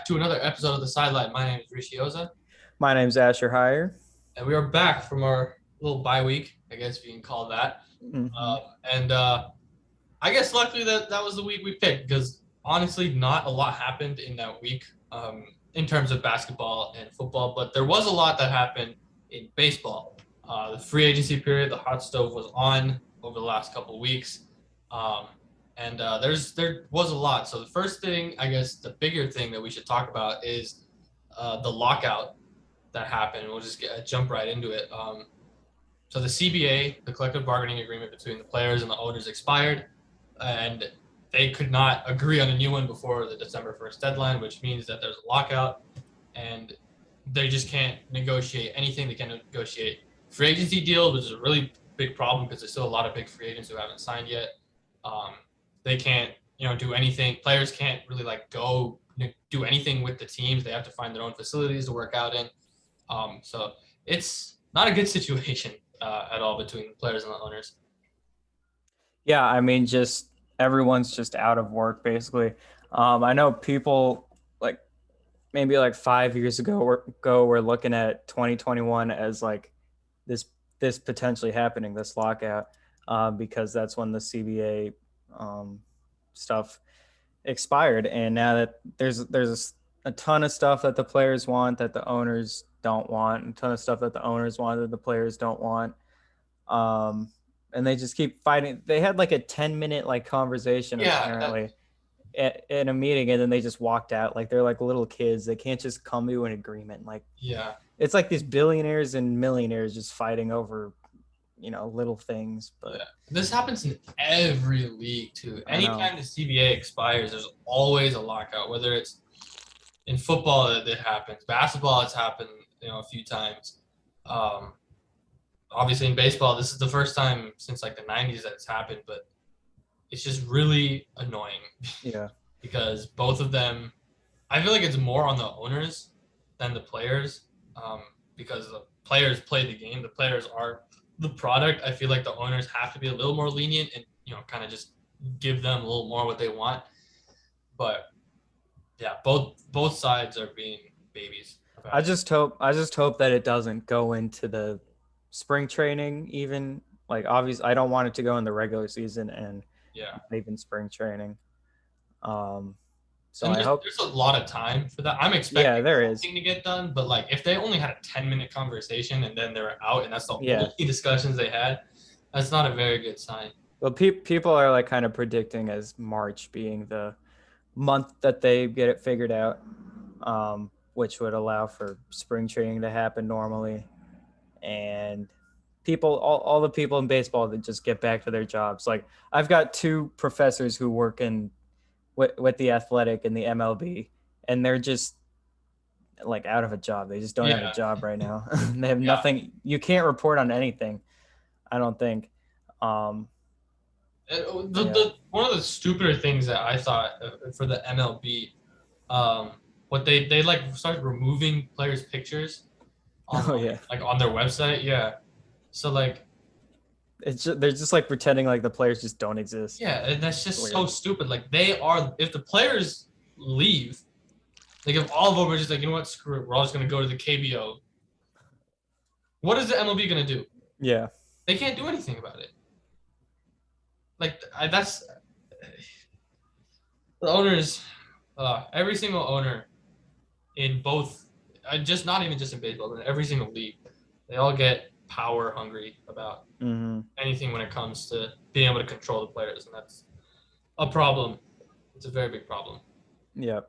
back to another episode of the Sideline. My name is Rishi, My name's Asher Hire. and we are back from our little bye week, I guess you can call that. Hmm. Um, and I guess luckily that was the week we picked because honestly, not a lot happened in that week in terms of basketball and football, but there was a lot that happened in baseball. The free agency period, the hot stove was on over the last couple of weeks. Um, and there was a lot. So the first thing, I guess, the bigger thing that we should talk about is the lockout that happened. We'll just jump right into it. So the CBA, the collective bargaining agreement between the players and the owners, expired, and they could not agree on a new one before the December 1st deadline, which means that there's a lockout, and they just can't negotiate anything. They can't negotiate free agency deals, which is a really big problem because there's still a lot of big free agents who haven't signed yet. Um, they can't, do anything. Players can't really go do anything with the teams. They have to find their own facilities to work out in. So it's not a good situation at all between the players and the owners. Yeah, I mean, just everyone's just out of work basically. I know people like maybe like 5 years ago we're looking at 2021 as like this potentially happening, this lockout, because that's when the CBA stuff expired, and now that there's a ton of stuff that the players want that the owners don't want, and a ton of stuff that the owners want that the players don't want. Um, and they just keep fighting. They had like a 10-minute like conversation Yeah, apparently in a meeting, and then they just walked out like they're like little kids. They can't just come to an agreement. Like yeah, it's like these billionaires and millionaires just fighting over little things. But yeah. This happens in every league too. I know. Anytime the CBA expires, there's always a lockout. Whether it's in football, it happens. Basketball, it's happened, a few times. Um, Obviously, in baseball, this is the first time since like the '90s that it's happened, but it's just really annoying Yeah. because both of them, I feel like it's more on the owners than the players, because the players play the game. The players are the product. I feel like the owners have to be a little more lenient and kind of just give them a little more what they want. But yeah, both sides are being babies I about it. just hope that it doesn't go into the spring training even. Like obviously I don't want it to go in the regular season and Yeah. not even spring training. Um so And I hope. there's a lot of time for that. I'm Yeah, expecting there is. something to get done, but like if they only had a 10-minute conversation and then they're out and that's the Yeah. only discussions they had, that's not a very good sign. Well, people are like kind of predicting as March being the month that they get it figured out, which would allow for spring training to happen normally, and all the people in baseball that just get back to their jobs. Like I've got two professors who work in with the Athletic and the MLB, and they're just like out of a job. They just don't have a Yeah, job right now. They have yeah. nothing. You can't report on anything, I don't think. Um, yeah. One of the stupider things that I thought for the MLB, um, what they like started removing players' pictures Oh online, yeah. like on their website. Yeah, so like They're just like pretending like the players just don't exist. yeah, and that's It's just weird. so stupid. Like they are, if the players leave, like if all of them are just like, you know what, screw it, we're all just gonna go to the KBO. What is the MLB gonna do? Yeah. They can't do anything about it. Like that's the owners. Every single owner in both, just not even just in baseball, but in every single league, they all get power hungry about Mm-hmm. anything when it comes to being able to control the players, and that's a problem. It's a very big problem. Yeah.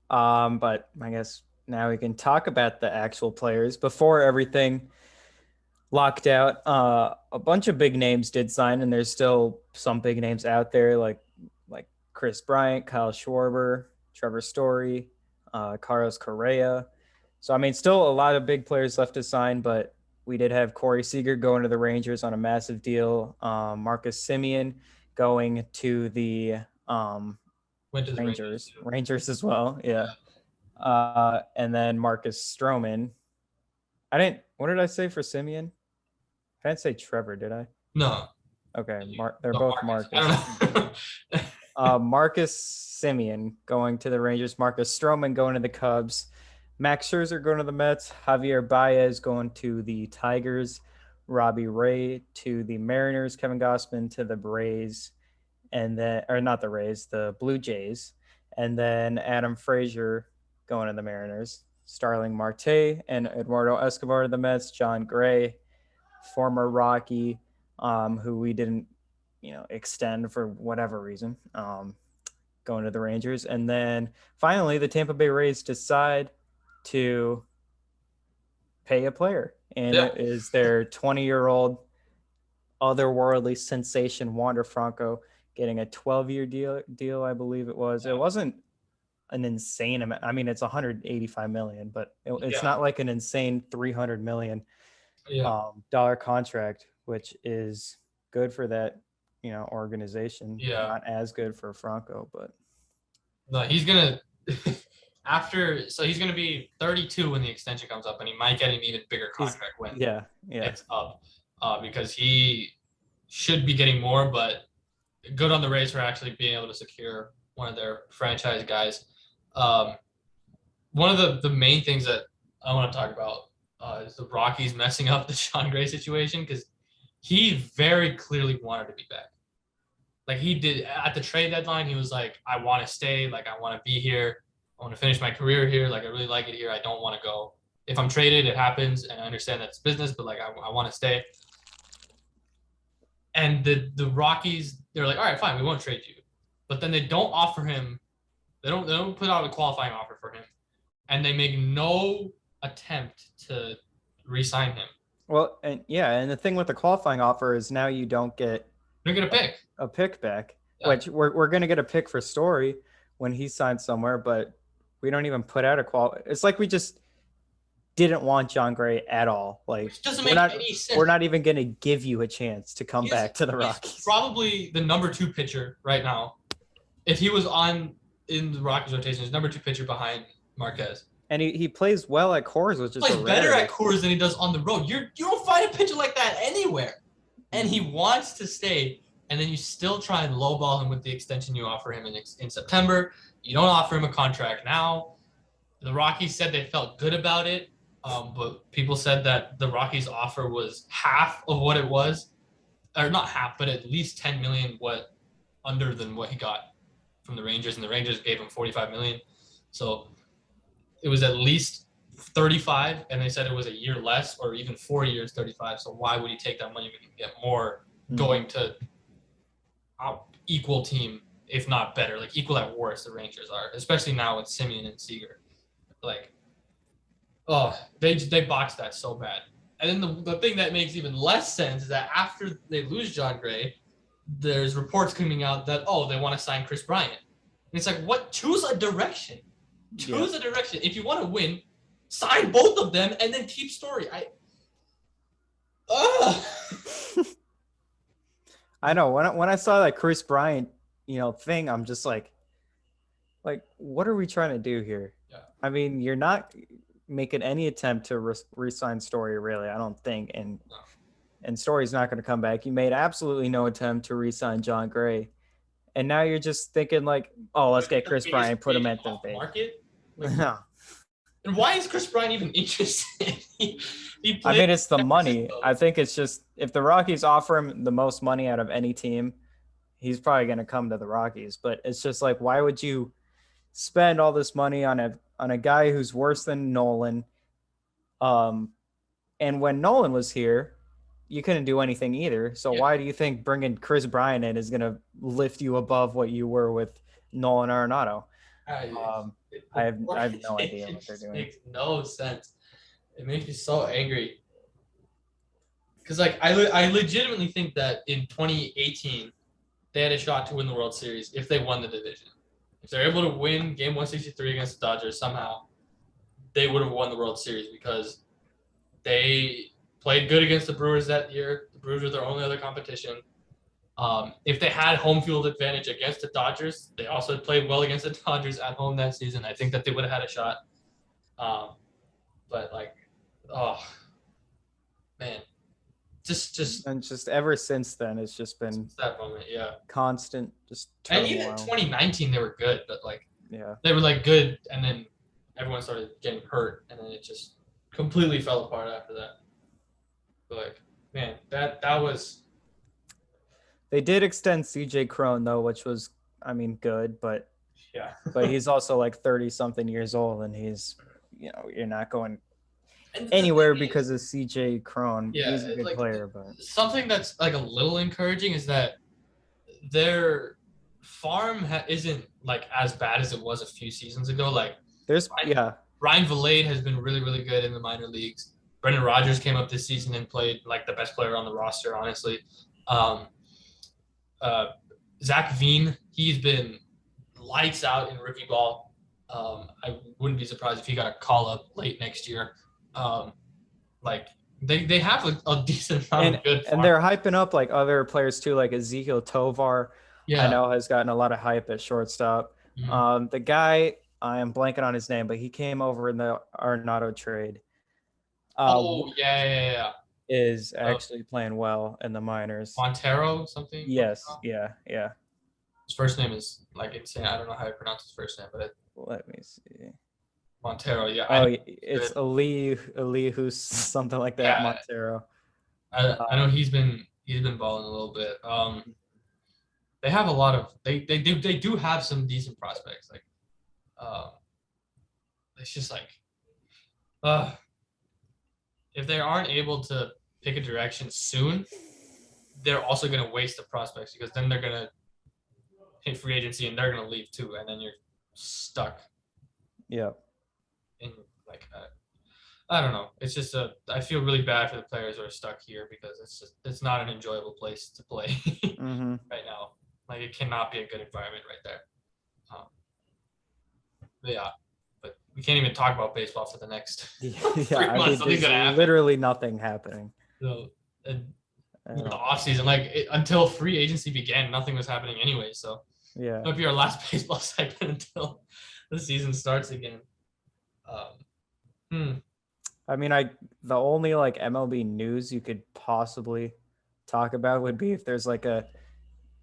But I guess now we can talk about the actual players. Before everything locked out, a bunch of big names did sign, and there's still some big names out there like Chris Bryant, Kyle Schwarber, Trevor Story, Carlos Correa. So I mean, still a lot of big players left to sign, but we did have Corey Seager going to the Rangers on a massive deal. Marcus Simeon going to the Went to the Rangers Rangers, too. Rangers as well. Yeah. Yeah. And then Marcus Stroman. I didn't. What did I say for Simeon? I didn't say Trevor, did I? No, Okay, they're no both Marcus. Marcus. I don't know. Marcus Simeon going to the Rangers. Marcus Stroman going to the Cubs. Max Scherzer going to the Mets. Javier Baez going to the Tigers. Robbie Ray to the Mariners. Kevin Gausman to the Braves. And then, or not the Rays, the Blue Jays. And then Adam Frazier going to the Mariners. Starling Marte and Eduardo Escobar to the Mets. John Gray, former Rocky, who we didn't, extend for whatever reason, going to the Rangers. And then finally, the Tampa Bay Rays decide to pay a player, and it is their 20-year-old otherworldly sensation Wander Franco getting a 12-year deal, I believe it was. It wasn't an insane amount. I mean, it's $185 million, but it's not like an insane $300 million dollar contract, which is good for that organization. Not as good for Franco, but no, he's gonna he's gonna be 32 when the extension comes up, and he might get an even bigger contract when it's up, because he should be getting more. But good on the Rays for actually being able to secure one of their franchise guys. One of the main things that I want to talk about is the Rockies messing up the Sean Gray situation, because he very clearly wanted to be back. Like, he did at the trade deadline, he was like, I want to stay. Like, I want to be here. I want to finish my career here. Like, I really like it here. I don't want to go. If I'm traded, it happens, and I understand that's business, but like, I want to stay. And the Rockies, they're like, all right, fine, we won't trade you. But then they don't offer him. They don't put out a qualifying offer for him, and they make no attempt to re-sign him. Well, and the thing with the qualifying offer is now you don't get. You're gonna pick a pick back, which we're gonna get a pick for Story when he signs somewhere, but we don't even put out a qual. It's like we just didn't want John Gray at all. Like, which doesn't make any sense. We're not even gonna give you a chance to come back to the Rockies. He's probably the number 2 pitcher right now. If he was in the Rockies rotation, he's number 2 pitcher behind Marquez. And he plays well at Coors, which is plays better at Coors than he does on the road. You don't find a pitcher like that anywhere. And he wants to stay, and then you still try and lowball him with the extension you offer him in September. You don't offer him a contract now. The Rockies said they felt good about it, but people said that the Rockies' offer was half of what it was, or not half, but at least $10 million under than what he got from the Rangers, and the Rangers gave him $45 million. So it was at least 35, and they said it was a year less, or even 4 years, 35. So why would he take that money when he can get more going to equal team, if not better, like equal at worst, the Rangers are, especially now with Simeon and Seager. Like, they boxed that so bad. And then the thing that makes even less sense is that after they lose John Gray, there's reports coming out that, they want to sign Chris Bryant. And it's like, what? Choose a direction. Choose a direction. If you want to win, sign both of them and then keep Story. I know. When I saw that Chris Bryant, thing, I'm just like, what are we trying to do here? Yeah. I mean, you're not making any attempt to re-sign Story, really, I don't think. And Story's not going to come back. You made absolutely no attempt to re-sign John Gray. And now you're just thinking like, let's get Chris Bryant, put him at the market. Like, and why is Chris Bryant even interested? I mean, it's the money. I think it's just, if the Rockies offer him the most money out of any team, he's probably going to come to the Rockies. But it's just like, why would you spend all this money on a guy who's worse than Nolan? And when Nolan was here, you couldn't do anything either. So why do you think bringing Chris Bryant in is going to lift you above what you were with Nolan Arenado? I have no idea what they're doing. It makes no sense. It makes me so angry. Because I legitimately think that in 2018, they had a shot to win the World Series if they won the division. If they're able to win Game 163 against the Dodgers somehow, they would have won the World Series, because they played good against the Brewers that year. The Brewers were their only other competition. If they had home field advantage against the Dodgers, they also played well against the Dodgers at home that season. I think that they would have had a shot. But man, just And just ever since then, it's just been that moment, yeah. constant, just And even turmoil. 2019, they were good, but like Yeah. they were like good, and then everyone started getting hurt, and then it just completely fell apart after that. But like, man, that was They did extend CJ Crone though, which was, I mean, good, but yeah. he's also like 30 something years old, and he's, you're not going And the anywhere thing is, because of CJ Crone. yeah, He's a good like player, but something that's like a little encouraging is that their farm isn't like as bad as it was a few seasons ago. Like there's Ryan Valade has been really, really good in the minor leagues. Brendan Rodgers came up this season and played like the best player on the roster, honestly. Um, uh, Zach Veen, he's been lights out in rookie ball. I wouldn't be surprised if he got a call up late next year. Like they have a decent amount of good farm. And they're hyping up like other players too, like Ezekiel Tovar. Yeah. I know has gotten a lot of hype at shortstop. Mm-hmm. The guy, I am blanking on his name, but he came over in the Arenado trade. Yeah. Is actually playing well in the minors. Montero something? Yes, Montero? yeah. His first name is like insane. I don't know how to pronounce his first name, but let me see. Montero, yeah. Oh, it's Ali who's something like that. Yeah. Montero. I know he's been balling a little bit. They have a lot of they do have some decent prospects. Like, it's just like, if they aren't able to pick a direction soon, they're also going to waste the prospects because then they're going to hit free agency and they're going to leave too, and then you're stuck. Yeah. In like, I don't know. It's just I feel really bad for the players who are stuck here because it's not an enjoyable place to play mm-hmm. right now. Like it cannot be a good environment right there. Yeah, but we can't even talk about baseball for the next 3 months. I mean, there's literally nothing happening. So, the off season, like until free agency began, nothing was happening anyway. So yeah, it'll be our last baseball segment until the season starts again. I mean, the only like MLB news you could possibly talk about would be if there's like a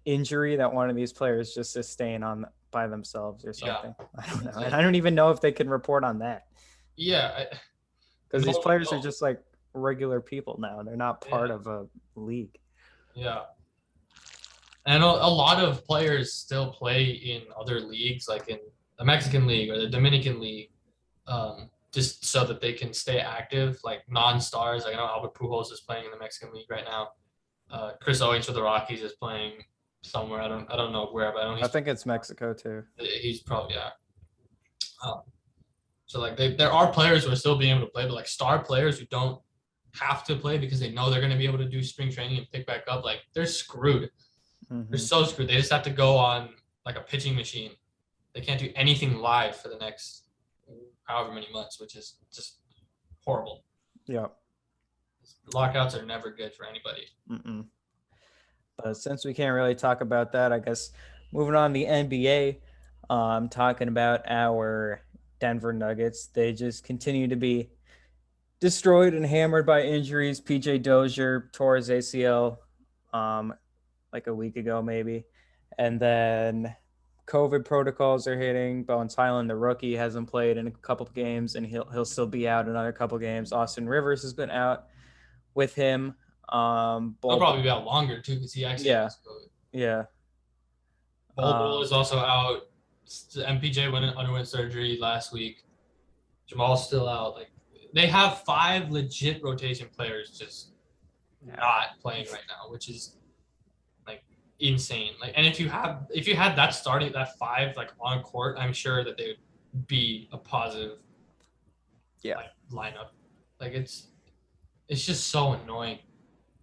injury that one of these players just sustain on by themselves or something. Yeah. I don't know. And I don't even know if they can report on that. Yeah. Because these players are just like regular people now. They're not part of a league. Yeah. And a lot of players still play in other leagues, like in the Mexican League or the Dominican League, just so that they can stay active, like non-stars. Like I know Albert Pujols is playing in the Mexican League right now. Chris Owings for the Rockies is playing somewhere. I don't know where, but I think it's Mexico too. He's probably so like there are players who are still being able to play, but like star players who don't have to play because they know they're going to be able to do spring training and pick back up, like they're screwed. Mm-hmm. They're so screwed. They just have to go on like a pitching machine. They can't do anything live for the next however many months, which is just horrible. Yeah. Lockouts are never good for anybody. Mm-mm. But since we can't really talk about that, I guess moving on to the NBA, talking about our Denver Nuggets. They just continue to be destroyed and hammered by injuries. PJ Dozier tore his ACL like a week ago maybe. And then COVID protocols are hitting. Bones Highland, the rookie, hasn't played in a couple of games, and he'll still be out another couple of games. Austin Rivers has been out with him. He'll probably be out longer too because he actually has COVID. Yeah. Bol is also out. MPJ underwent surgery last week. Jamal's still out. Like they have 5 legit rotation players just not playing right now, which is like insane. Like, and if you had that starting that 5 like on court, I'm sure that they would be a positive lineup. Like it's just so annoying.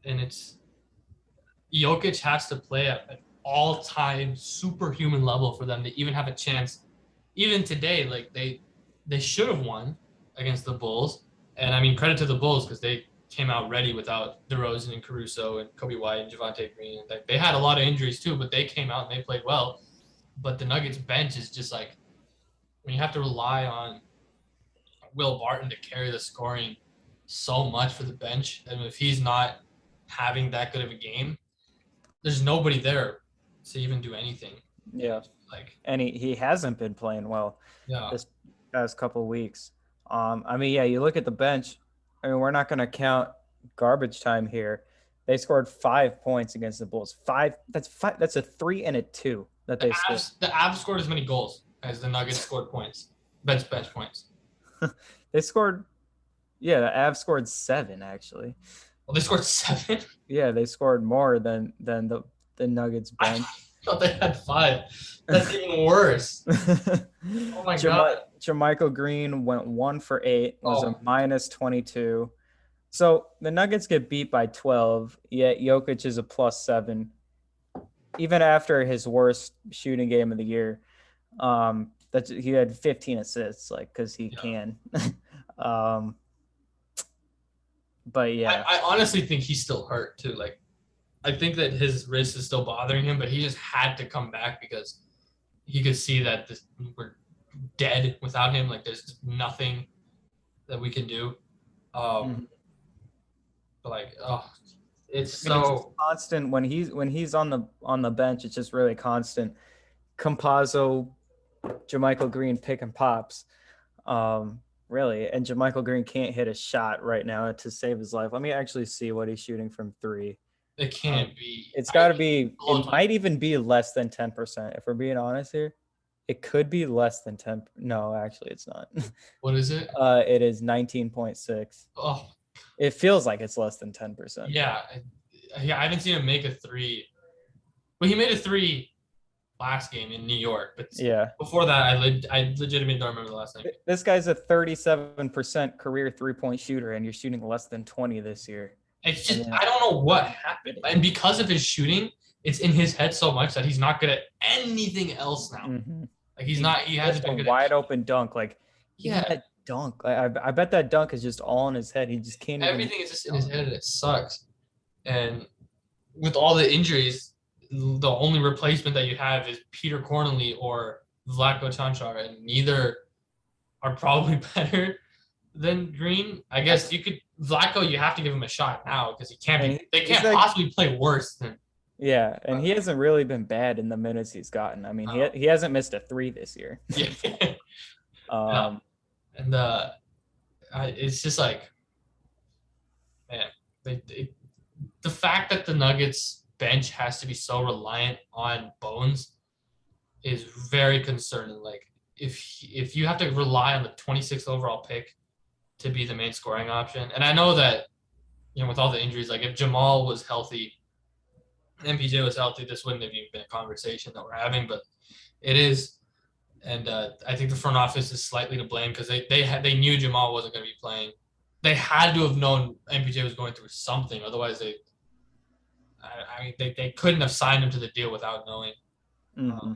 And it's Jokic has to play at an all-time superhuman level for them to even have a chance. Even today, like they should have won against the Bulls. And I mean, credit to the Bulls because they came out ready without DeRozan and Caruso and Kobe White and Javante Green. Like they had a lot of injuries too, but they came out and they played well. But the Nuggets bench is just like when you have to rely on Will Barton to carry the scoring so much for the bench, and if he's not having that good of a game, there's nobody there to even do anything. Yeah. Like, and he hasn't been playing well yeah. this past couple of weeks. I mean, yeah, you look at the bench. I mean, we're not going to count garbage time here. They scored 5 points against the Bulls. That's five. That's a 3 and a 2 that they scored. The Avs scored as many goals as the Nuggets scored points. Bench points. They scored. Yeah, the Avs scored 7 actually. Well, they scored 7. Yeah, they scored more than the Nuggets bench. I thought they had 5. That's even worse. Oh my god. Jermichael Green went 1 for 8. Was a minus 22. So the Nuggets get beat by 12. Yet Jokic is a plus 7. Even after his worst shooting game of the year, he had 15 assists, like because he can. But yeah, I honestly think he's still hurt too. Like, I think that his wrist is still bothering him, but he just had to come back because he could see that we're dead without him. Like, there's nothing that we can do. But like, it's so constant when he's on the bench. It's just really constant. Campazzo, Jermichael Green pick and pops. Really, and Jermichael Green can't hit a shot right now to save his life. Let me actually see what he's shooting from 3. It can't be. It's got to be. It might even be less than 10%. If we're being honest here, it could be less than 10. No, actually, it's not. What is it? It is 19.6. Oh, it feels like it's less than 10%. Yeah, I haven't seen him make a 3. Well, he made a 3 last game in New York, but yeah, before that, I legitimately don't remember the last name. This guy's a 37% career 3-point shooter, and you're shooting less than 20 this year. It's just I don't know what happened, and because of his shooting, it's in his head so much that he's not good at anything else now. Mm-hmm. Like he hasn't been a good wide open dunk. Like that dunk. I bet that dunk is just all in his head. He just can't. Everything is just in his head, and it sucks. And with all the injuries, the only replacement that you have is Peter Cornely or Vlatko Čančar, and neither are probably better than Green. I guess Vlatko, you have to give him a shot now because they can't possibly play worse than. Yeah, and he hasn't really been bad in the minutes he's gotten. I mean, he hasn't missed a 3 this year. Yeah. And it's just like, man, the fact that the Nuggets bench has to be so reliant on Bones is very concerning. Like, if you have to rely on the 26th overall pick to be the main scoring option, and I know that, with all the injuries, like if Jamal was healthy, MPJ was healthy, this wouldn't have even been a conversation that we're having, but it is. And I think the front office is slightly to blame because they knew Jamal wasn't going to be playing. They had to have known MPJ was going through something. Otherwise, they couldn't have signed him to the deal without knowing. Mm-hmm.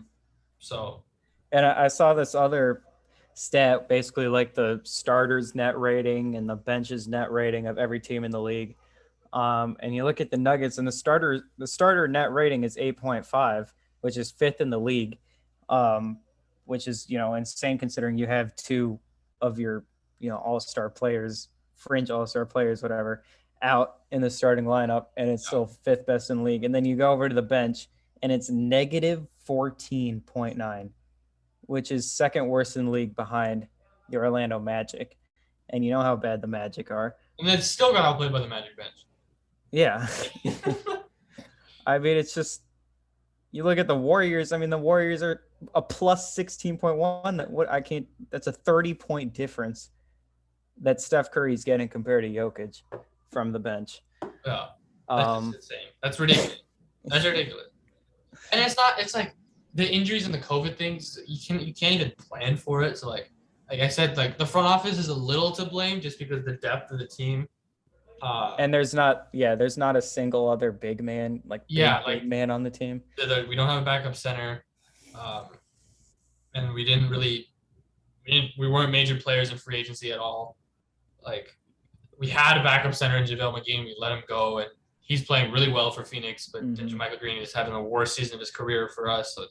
And I saw this other stat, basically like the starters net rating and the bench's net rating of every team in the league. And you look at the Nuggets, and the starter net rating is 8.5, which is 5th in the league. Which is, insane considering you have 2 of your, all-star players, fringe all-star players, whatever, out in the starting lineup, and it's still 5th best in the league. And then you go over to the bench, and it's negative 14.9, which is 2nd worst in the league behind the Orlando Magic. And you know how bad the Magic are. And it's still got outplayed by the Magic bench. Yeah. I mean, it's just, you look at the Warriors. I mean, the Warriors are a plus 16.1. That's a 30-point difference that Steph Curry's getting compared to Jokic from the bench. Yeah. That's insane. That's ridiculous. That's ridiculous. And it's like the injuries and the COVID things, you can't even plan for it. So like I said, like the front office is a little to blame just because the depth of the team. And there's not a single other big man, big man on the team. We don't have a backup center. And we weren't major players in free agency at all. Like, we had a backup center in JaVale McGee, we let him go, and he's playing really well for Phoenix, but Jermichael Green is having the worst season of his career for us. So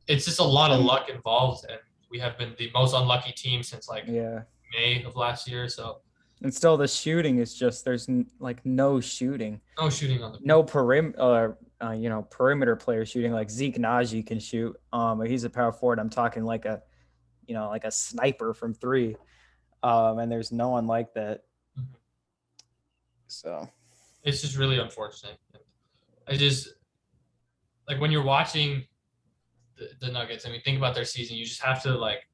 it's just a lot of luck involved, and we have been the most unlucky team since May of last year. So And still, the shooting is just like no shooting, No shooting on the no perimeter player shooting. Like Zeke Naji can shoot. He's a power forward. I'm talking like like a sniper from three. And there's no one like that. Mhm. So It's just really unfortunate. I just like when you're watching the Nuggets and we think about their season, you just have to like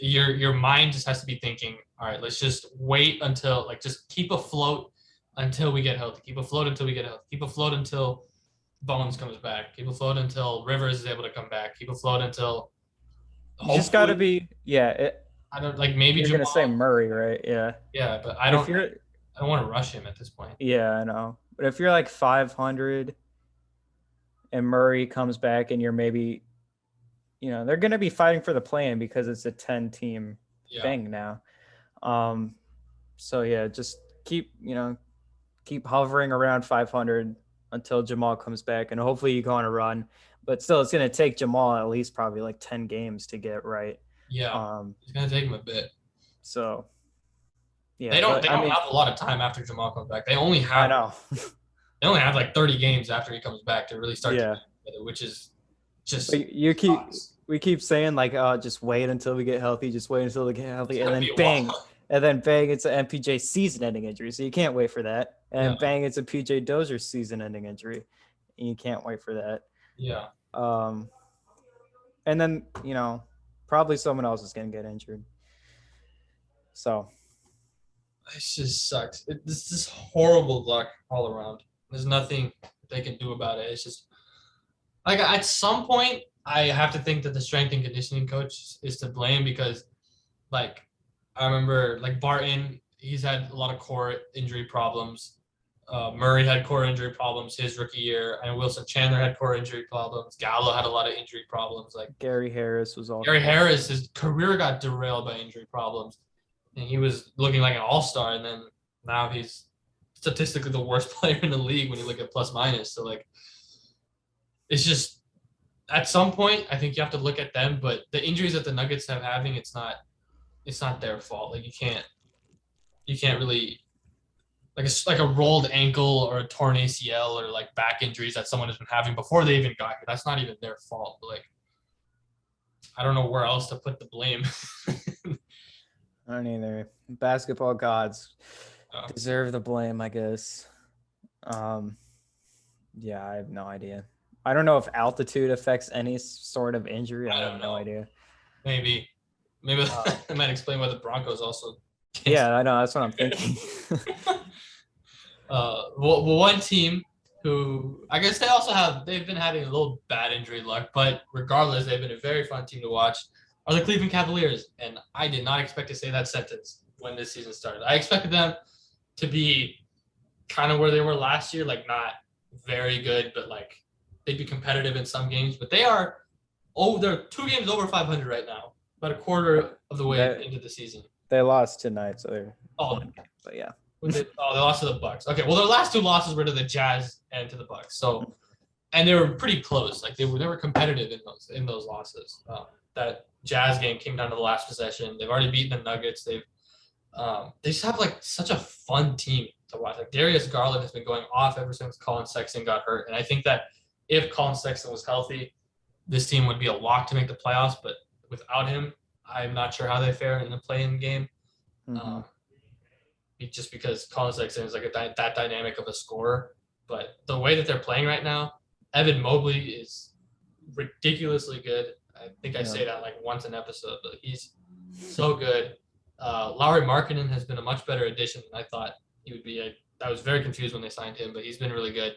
your mind just has to be thinking, all right, let's just wait until like just keep afloat until we get healthy. Keep afloat until we get healthy. Keep afloat until Bones comes back. Keep afloat until Rivers is able to come back. Keep afloat until you just got to hopefully be, yeah. I don't like maybe You're gonna say Jamal. Murray, right? Yeah. Yeah, but But if you're, I don't want to rush him at this point. yeah, I know. But if you're like 500 and Murray comes back and you're maybe, they're gonna be fighting for the play-in because it's a 10-team thing now. So yeah, just keep hovering around 500 until Jamal comes back, and hopefully you go on a run. But still, it's gonna take Jamal at least probably like 10 games to get right. Yeah, it's gonna take him a bit. So yeah, they don't have a lot of time after Jamal comes back. They only have I know. they only have like 30 games after he comes back to really start Yeah. together, which is just we keep saying like, oh, just wait until we get healthy, just wait until we get healthy, and then bang, it's an MPJ season-ending injury. So you can't wait for that. And bang, it's a PJ Dozier season-ending injury, and you can't wait for that. Yeah. And then probably someone else is gonna get injured. So it just sucks. This is horrible luck all around. There's nothing they can do about it. It's just like at some point I have to think that the strength and conditioning coach is to blame because like I remember like Barton, he's had a lot of core injury problems. Murray had core injury problems his rookie year, and Wilson Chandler had core injury problems. Gallo had a lot of injury problems. Like Gary Harris, his career got derailed by injury problems, and he was looking like an all-star, and then now he's statistically the worst player in the league when you look at plus minus. So like, it's just at some point I think you have to look at them, but the injuries that the Nuggets have having, it's not their fault. Like you can't really. Like a rolled ankle or a torn ACL or like back injuries that someone has been having before they even got here. That's not even their fault. But like, I don't know where else to put the blame. I don't either. Basketball gods deserve the blame, I guess. Yeah, I have no idea. I don't know if altitude affects any sort of injury. I have no idea. Maybe that might explain why the Broncos also. Yeah, I know. That's what I'm thinking. One team who I guess they've been having a little bad injury luck, but regardless, they've been a very fun team to watch, are the Cleveland Cavaliers. And I did not expect to say that sentence when this season started. I expected them to be kind of where they were last year, like not very good, but like they'd be competitive in some games. But they're 2 games over 500 right now, about a quarter of the way into the season. They lost tonight, so they're but yeah. They lost to the Bucks. Okay, well, their last 2 losses were to the Jazz and to the Bucks. So, and they were pretty close. Like they were competitive in those losses. That Jazz game came down to the last possession. They've already beaten the Nuggets. They just have like such a fun team to watch. Like Darius Garland has been going off ever since Colin Sexton got hurt, and I think that if Colin Sexton was healthy, this team would be a lock to make the playoffs. But without him, I'm not sure how they fare in the play-in game. Mm-hmm. Just because Colin Sexton is like that dynamic of a scorer. But the way that they're playing right now, Evan Mobley is ridiculously good. I think I say that like once an episode, but he's so good. Lauri Markkanen has been a much better addition than I thought he would be. I was very confused when they signed him, but he's been really good.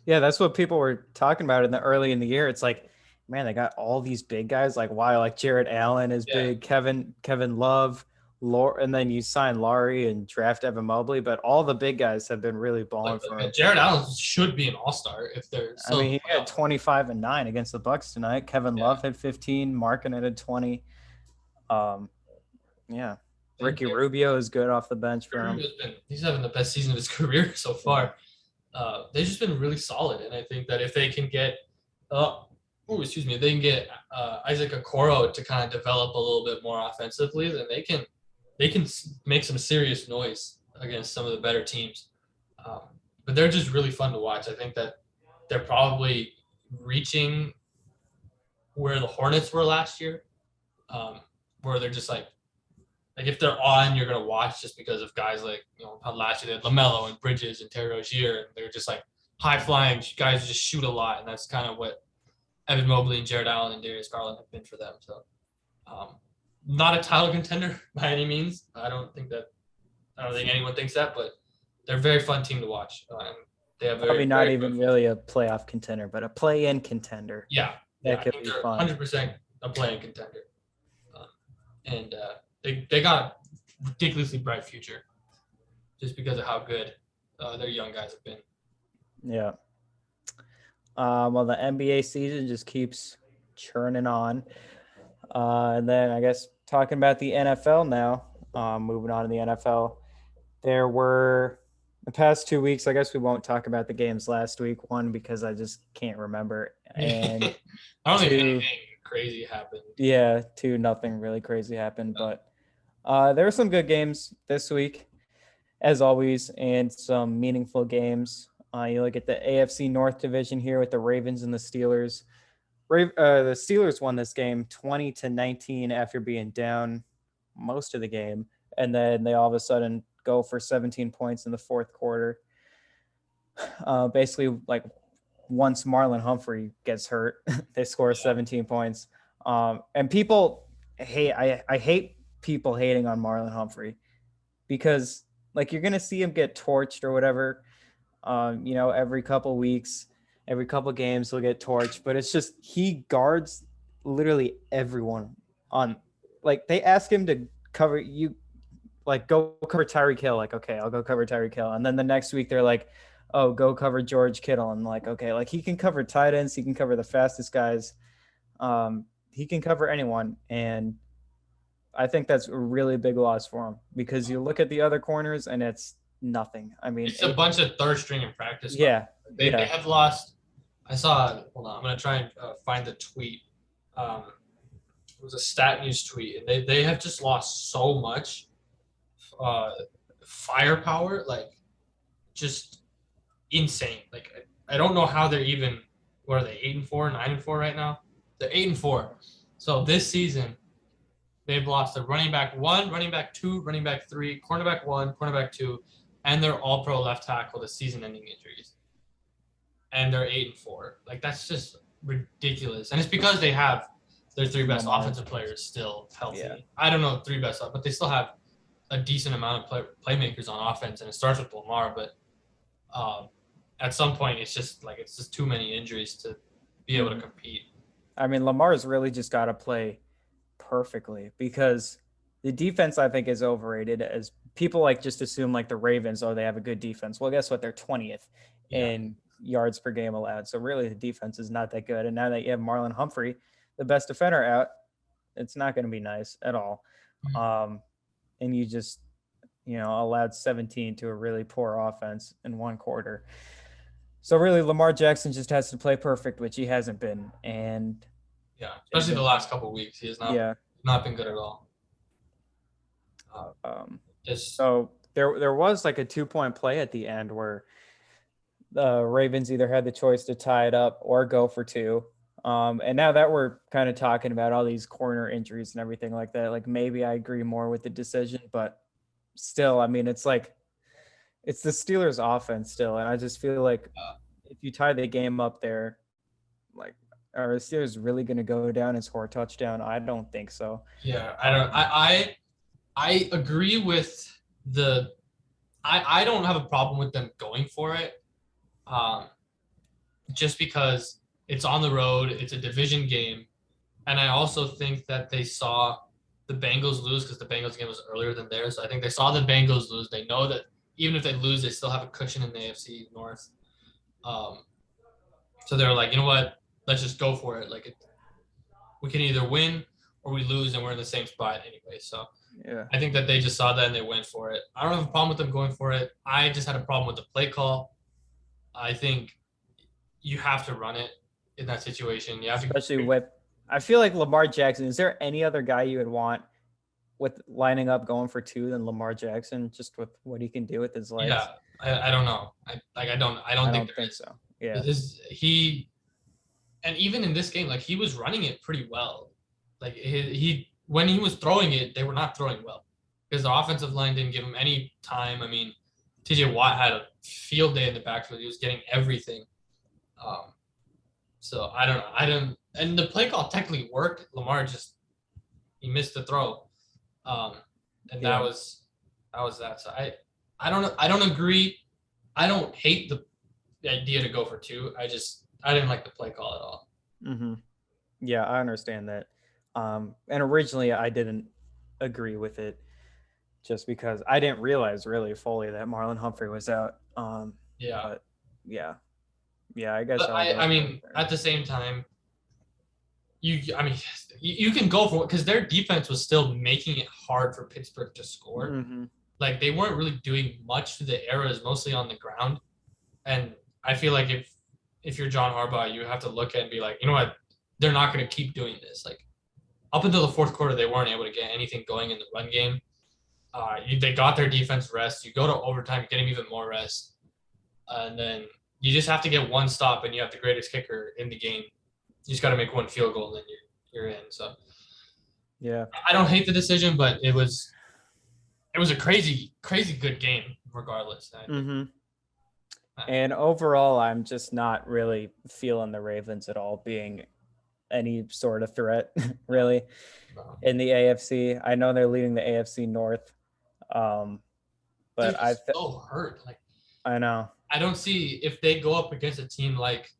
Yeah, that's what people were talking about early in the year. It's like, man, they got all these big guys. Like, why? Like Jared Allen is big, Kevin Love, and then you sign Laurie and draft Evan Mobley, but all the big guys have been really balling for him. Jared Allen should be an all-star if they're. He had 25 and 9 against the Bucks tonight. Kevin Love had 15. Markkanen had 20. Ricky Rubio is good off the bench for him. He's having the best season of his career so far. They've just been really solid, and I think that if they can get, they can get Isaac Okoro to kind of develop a little bit more offensively, then they can make some serious noise against some of the better teams. Um, but they're just really fun to watch. I think that they're probably reaching where the Hornets were last year, where they're just like if they're on, you're gonna watch just because of guys like how last year they had LaMelo and Bridges and Terry Rozier, and they're just like high flying guys who just shoot a lot, and that's kind of what Evan Mobley and Jared Allen and Darius Garland have been for them. So, not a title contender by any means. I don't think anyone thinks that, but they're a very fun team to watch. They have Probably not even really a playoff contender, but a play-in contender. Yeah, that could be fun. 100% a play-in contender, and they got a ridiculously bright future just because of how good their young guys have been. Yeah. Well, the NBA season just keeps churning on. And then I guess talking about the NFL now, moving on to the NFL, there were the past 2 weeks. I guess we won't talk about the games last week. One, because I just can't remember. And I don't think anything crazy happened. Yeah, two, nothing really crazy happened. No. But there were some good games this week, as always, and some meaningful games. You look at the AFC North division here with the Ravens and the Steelers. The Steelers won this game 20-19 after being down most of the game. And then they all of a sudden go for 17 points in the fourth quarter. Basically, like once Marlon Humphrey gets hurt, they score 17 points. And people hate, I hate people hating on Marlon Humphrey because like you're going to see him get torched or whatever. Every couple weeks, every couple games he'll get torched, but it's just he guards literally everyone on. Like they ask him to cover you, like go cover Tyreek Hill. Like okay, I'll go cover Tyreek Hill, and then the next week they're like, oh, go cover George Kittle, and like okay, like he can cover tight ends, he can cover the fastest guys, he can cover anyone, and I think that's a really big loss for him because you look at the other corners and it's nothing. I mean, it's a bunch of third string in practice. Yeah. They have lost. I saw, hold on, I'm going to try and find the tweet. It was a Stat News tweet, and they have just lost so much firepower, like just insane. Like, I don't know how they're even, what are they, 8-4, 9-4 right now? They're 8-4. So this season, they've lost a running back 1, running back 2, running back 3, cornerback 1, cornerback 2, and they're all pro left tackle with season-ending injuries. And they're 8-4. Like, that's just ridiculous. And it's because they have their 3 best offensive players still healthy. Yeah. I don't know 3 best, but they still have a decent amount of playmakers on offense, and it starts with Lamar. But at some point, it's just too many injuries to be able to compete. I mean, Lamar's really just got to play perfectly because the defense, I think, is overrated. As people just assume the Ravens, they have a good defense. Well, guess what? They're 20th in yards per game allowed. So really the defense is not that good. And now that you have Marlon Humphrey, the best defender, out, it's not going to be nice at all. And you just, allowed 17 to a really poor offense in one quarter. So really Lamar Jackson just has to play perfect, which he hasn't been. And especially the last couple of weeks, he has not been good at all. So there was a 2-point play at the end where the Ravens either had the choice to tie it up or go for 2. And now that we're kind of talking about all these corner injuries and everything like that, maybe I agree more with the decision, but still, I mean, it's it's the Steelers offense still. And I just feel like if you tie the game up there, are the Steelers really going to go down and score a touchdown? I don't think so. Yeah, I agree with I don't have a problem with them going for it. Just because it's on the road, it's a division game. And I also think that they saw the Bengals lose because the Bengals game was earlier than theirs. So I think they saw the Bengals lose. They know that even if they lose, they still have a cushion in the AFC North. So they're like, you know what? Let's just go for it. We can either win or we lose, and we're in the same spot anyway. So I think that they just saw that and they went for it. I don't have a problem with them going for it. I just had a problem with the play call. I think you have to run it in that situation. You have especially with, I feel like Lamar Jackson. Is there any other guy you would want with lining up going for 2 than Lamar Jackson, just with what he can do with his legs. Yeah, I don't know. I don't think so. Yeah. And even in this game, like he was running it pretty well. Like he when he was throwing it, they were not throwing well because the offensive line didn't give him any time. I mean, TJ Watt had a field day in the backfield. He was getting everything. So I don't know. And the play call technically worked. Lamar he missed the throw. And that was that. So I don't agree. I don't hate the idea to go for 2. I didn't like the play call at all. Mm-hmm. Yeah, I understand that. And originally I didn't agree with it just because I didn't realize really fully that Marlon Humphrey was out. Yeah. But yeah, I guess. I mean, at the same time, you can go for it because their defense was still making it hard for Pittsburgh to score. Mm-hmm. Like they weren't really doing much to the errors, mostly on the ground. And I feel like if you're John Harbaugh, you have to look at and be like, you know what, they're not going to keep doing this. Like up until the fourth quarter, they weren't able to get anything going in the run game. They got their defense rest. You go to overtime, get them even more rest, and then you just have to get one stop, and you have the greatest kicker in the game. You just got to make one field goal, and then you're in. So yeah, I don't hate the decision, but it was a crazy good game regardless. Mm-hmm. And overall, I'm just not really feeling the Ravens at all being any sort of threat, really, in the AFC. I know they're leading the AFC North, but I so hurt. Like I know. I don't see if they go up against a team like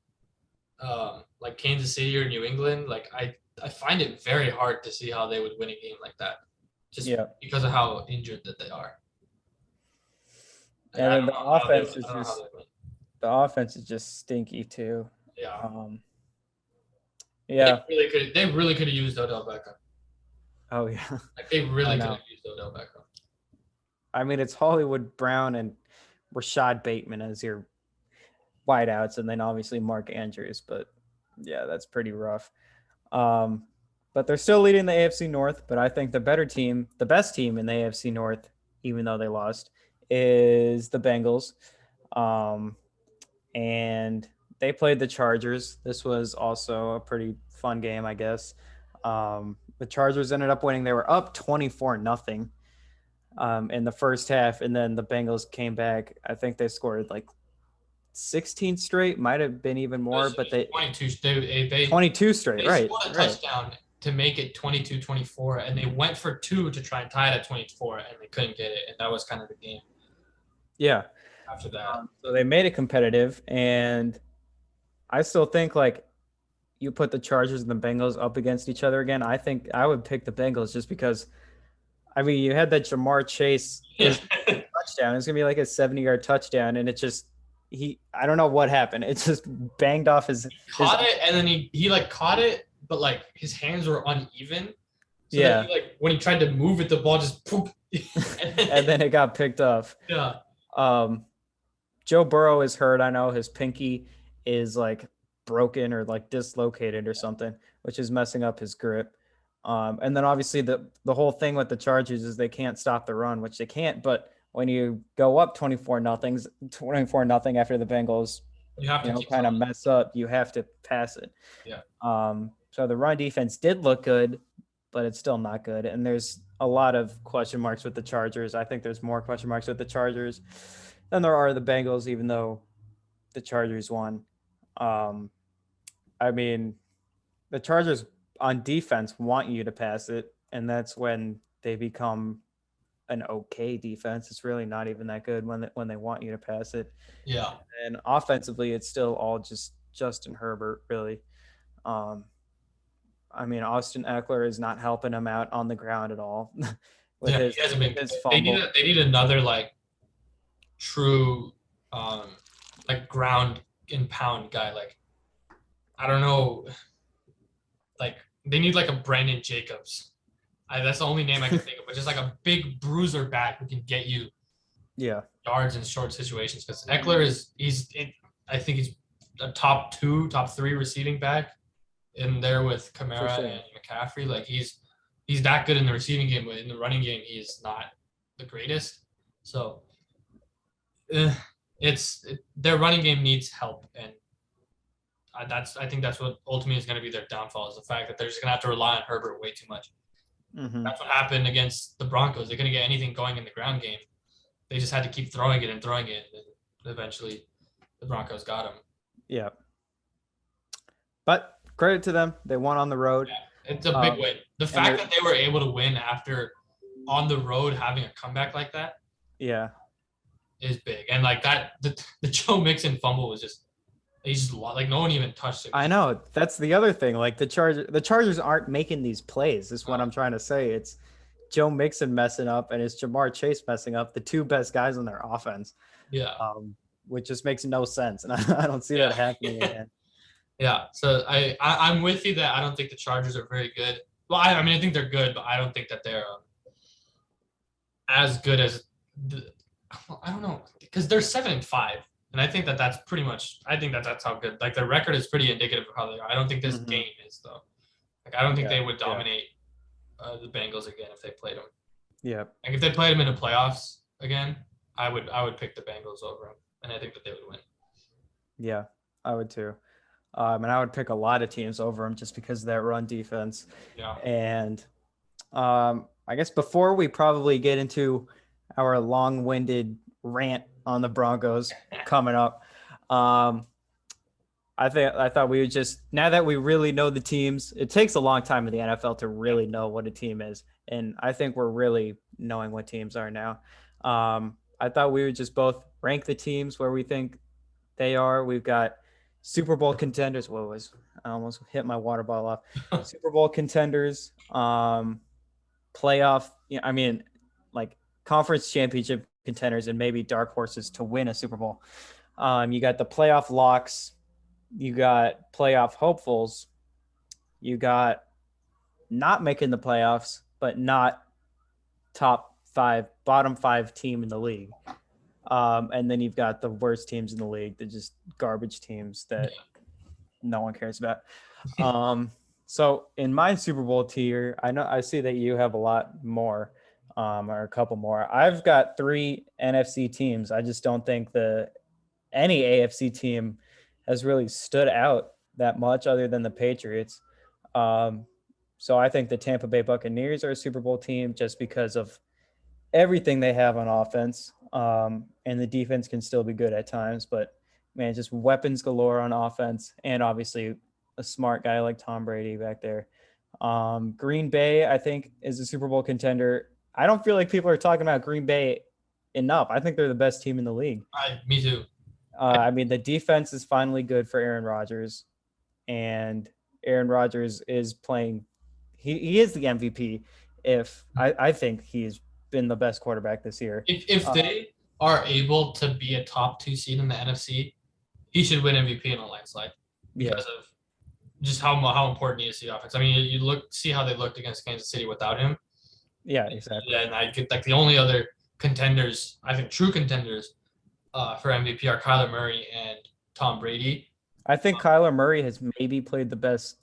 Kansas City or New England. Like I find it very hard to see how they would win a game like that, just because of how injured that they are. And the offense is just stinky too. Yeah. Yeah. They really could have used Odell Beckham. Oh yeah. Like they really could have used Odell Beckham. I mean, it's Hollywood Brown and Rashad Bateman as your wideouts, and then obviously Mark Andrews. But yeah, that's pretty rough. But they're still leading the AFC North. But I think the best team in the AFC North, even though they lost, is the Bengals. And they played the Chargers. This was also a pretty fun game, I guess. The Chargers ended up winning. They were up 24-0 in the first half, and then the Bengals came back. I think they scored like 16 straight, might have been even more, but they 22 straight, right? They scored a touchdown to make it 22-24, and they went for 2 to try and tie it at 24, and they couldn't get it, and that was kind of the game. Yeah. After that, so they made it competitive, and I still think like you put the Chargers and the Bengals up against each other again. I think I would pick the Bengals just because. I mean, you had that Jamar Chase touchdown. It's gonna be like a 70-yard touchdown, and it just I don't know what happened. It just banged off his. Caught it, and then he like caught it, but like his hands were uneven. So then when he tried to move it, the ball just poop. And then it got picked off. Yeah. Joe Burrow is hurt. I know his pinky is like broken or like dislocated or something, which is messing up his grip. And then obviously the whole thing with the Chargers is they can't stop the run, which they can't. But when you go up 24-0 after the Bengals, you kind of mess up, you have to pass it. Yeah. So the run defense did look good, but it's still not good. And there's a lot of question marks with the Chargers. I think there's more question marks with the Chargers than there are the Bengals, even though the Chargers won. I mean, the Chargers on defense want you to pass it, and that's when they become an okay defense. It's really not even that good when they want you to pass it. Yeah. And offensively, it's still all just Justin Herbert, really. I mean, Austin Eckler is not helping him out on the ground at all. He hasn't been. They need another like true like ground and pound guy. Like I don't know, like they need like a Brandon Jacobs. That's the only name I can think of, but just like a big bruiser back who can get you yards in short situations. Because Eckler I think he's a top 2, top 3 receiving back in there with Kamara and McCaffrey. Like he's he's that good in the receiving game, but in the running game, he is not the greatest. So their running game needs help, and I think that's what ultimately is going to be their downfall, is the fact that they're just going to have to rely on Herbert way too much. Mm-hmm. That's what happened against the Broncos. They couldn't get anything going in the ground game. They just had to keep throwing it, and eventually the Broncos got him. Yeah. But credit to them. They won on the road. Yeah, it's a big win. The fact that they were able to win after on the road having a comeback like that, yeah, is big. And like that, the Joe Mixon fumble was just, like no one even touched it. I know. That's the other thing. Like the Chargers aren't making these plays. Is what I'm trying to say. It's Joe Mixon messing up and it's Jamar Chase messing up, the two best guys on their offense. Yeah. Which just makes no sense, and I don't see that happening again. Yeah. So I'm with you that I don't think the Chargers are very good. Well, I mean I think they're good, but I don't think that they're as good as I don't know, because they're 7-5. And I think that's pretty much. I think that's how good. Like their record is pretty indicative of how they are. I don't think this game is though. Like I don't think they would dominate the Bengals again if they played them. Yeah. Like if they played them in the playoffs again, I would pick the Bengals over them, and I think that they would win. Yeah, I would too. And I would pick a lot of teams over them just because of that run defense. Yeah. And I guess before we probably get into our long-winded rant on the Broncos coming up, I thought we would just, now that we really know the teams, it takes a long time in the NFL to really know what a team is, and I think we're really knowing what teams are now. I thought we would just both rank the teams where we think they are. We've got Super Bowl contenders. I almost hit my water bottle off. Super Bowl contenders, playoff. Like conference championship contenders, and maybe dark horses to win a Super Bowl. You got the playoff locks. You got playoff hopefuls. You got not making the playoffs, but not bottom five team in the league. And then you've got the worst teams in the league, the just garbage teams that no one cares about. So in my Super Bowl tier, I see that you have a lot more, or a couple more. I've got 3 NFC teams. I just don't think any AFC team has really stood out that much other than the Patriots. So I think the Tampa Bay Buccaneers are a Super Bowl team just because of everything they have on offense. And the defense can still be good at times, but man, just weapons galore on offense, and obviously a smart guy like Tom Brady back there. Green Bay, I think, is a Super Bowl contender. I don't feel like people are talking about Green Bay enough. I think they're the best team in the league. Me too. The defense is finally good for Aaron Rodgers, and Aaron Rodgers is playing. He is the MVP. I think he's been the best quarterback this year. If they are able to be a top 2 seed in the NFC, he should win MVP in a landslide because of just how important he is to the offense. I mean, you see how they looked against Kansas City without him. Yeah, exactly. And I get like the only other contenders, I think true contenders for MVP are Kyler Murray and Tom Brady. I think Kyler Murray has maybe played the best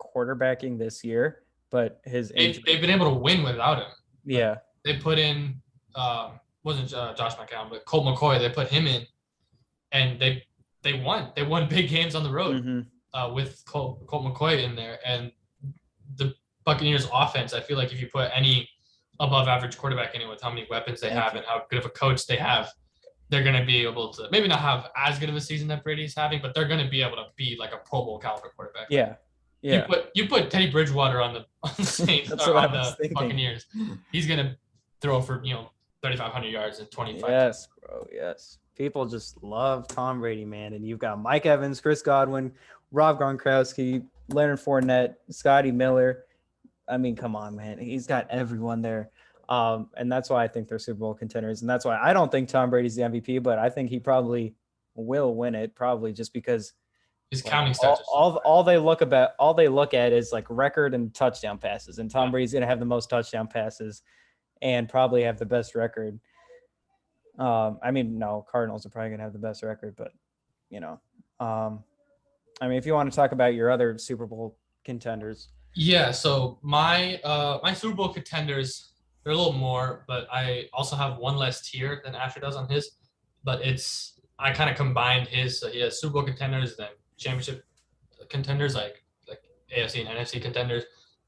quarterbacking this year, but they've been able to win without him. Yeah. They put in wasn't Josh McCown, but Colt McCoy. They put him in, and they won. They won big games on the road with Colt McCoy in there. And the Buccaneers offense, I feel like if you put any above average quarterback in it with how many weapons they have and how good of a coach they have, they're going to be able to maybe not have as good of a season that Brady's having, but they're going to be able to be like a Pro Bowl caliber quarterback. Yeah. Yeah. You put Teddy Bridgewater on the Saints or on the Buccaneers. He's going to throw for 3,500 yards and 25. Yes, bro. Yes. People just love Tom Brady, man. And you've got Mike Evans, Chris Godwin, Rob Gronkowski, Leonard Fournette, Scotty Miller. I mean, come on, man. He's got everyone there. And that's why I think they're Super Bowl contenders. And that's why I don't think Tom Brady's the MVP, but I think he probably will win it, probably just because his counting stats. All they look at is like record and touchdown passes. And Tom Brady's going to have the most touchdown passes and probably have the best record. Cardinals are probably going to have the best record, but if you want to talk about your other Super Bowl contenders. Yeah, so my Super Bowl contenders, they're a little more, but I also have one less tier than Asher does on his. But I kind of combined his. So he has Super Bowl contenders, then championship contenders like AFC and NFC contenders.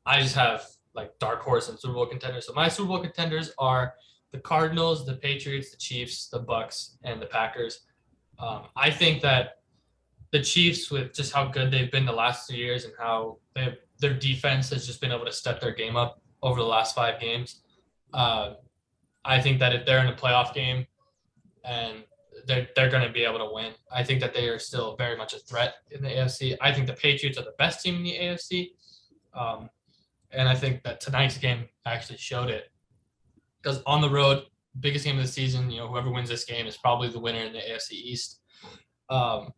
I just have like dark horse and Super Bowl contenders. So my Super Bowl contenders are the Cardinals, the Patriots, the Chiefs, the Bucks, and the Packers. I think that the Chiefs, with just how good they've been the last 2 years and how their defense has just been able to step their game up over the last 5 games. Uh, I think that if they're in a playoff game and they're going to be able to win, I think that they are still very much a threat in the AFC. I think the Patriots are the best team in the AFC, um, and I think that tonight's game actually showed it because on the road, biggest game of the season, whoever wins this game is probably the winner in the AFC East. Um,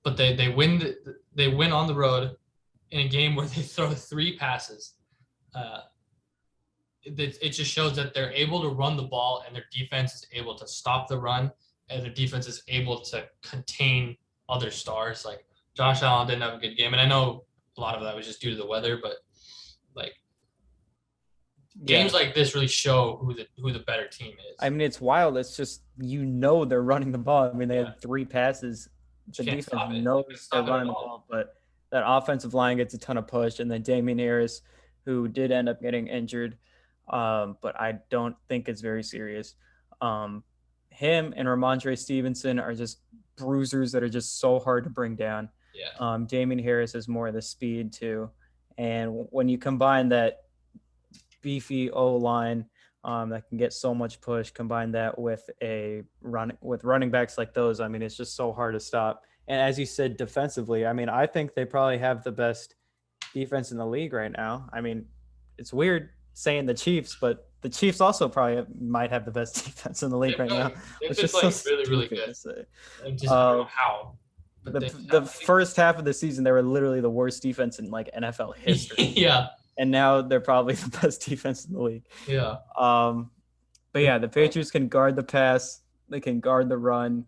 but they win on the road in a game where they throw 3 passes. Uh, it just shows that they're able to run the ball and their defense is able to stop the run and their defense is able to contain other stars. Like Josh Allen didn't have a good game, and I know a lot of that was just due to the weather, but like games like this really show who the better team is. I mean, it's wild. It's just they're running the ball. I mean, they had 3 passes. The defense knows they're running the ball, but that offensive line gets a ton of push, and then Damien Harris, who did end up getting injured, but I don't think it's very serious. Him and Ramondre Stevenson are just bruisers that are just so hard to bring down. Yeah. Damien Harris is more of the speed too, and when you combine that beefy O line that can get so much push, combine that with running backs like those, I mean, it's just so hard to stop. And as you said, defensively, I mean, I think they probably have the best defense in the league right now. I mean, it's weird saying the Chiefs, but the Chiefs also probably might have the best defense in the league right now. It's just playing really, really good. I don't know how. The first half of the season, they were literally the worst defense in like NFL history. Yeah. And now they're probably the best defense in the league. Yeah. But yeah, the Patriots can guard the pass. They can guard the run.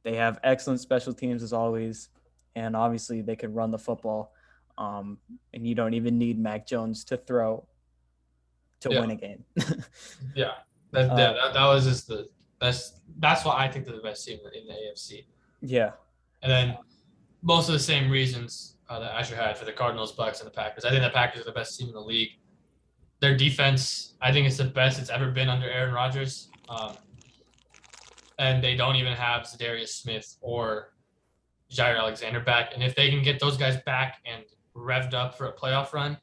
They have excellent special teams as always. And obviously they can run the football. And you don't even need Mac Jones to throw to win a game. Yeah. That was just the best. That's why I think they're the best team in the AFC. Yeah. And then most of the same reasons that Asher had for the Cardinals, Bucks, and the Packers. I think the Packers are the best team in the league. Their defense, I think it's the best it's ever been under Aaron Rodgers. And they don't even have Zadarius Smith or Jair Alexander back. And if they can get those guys back and revved up for a playoff run,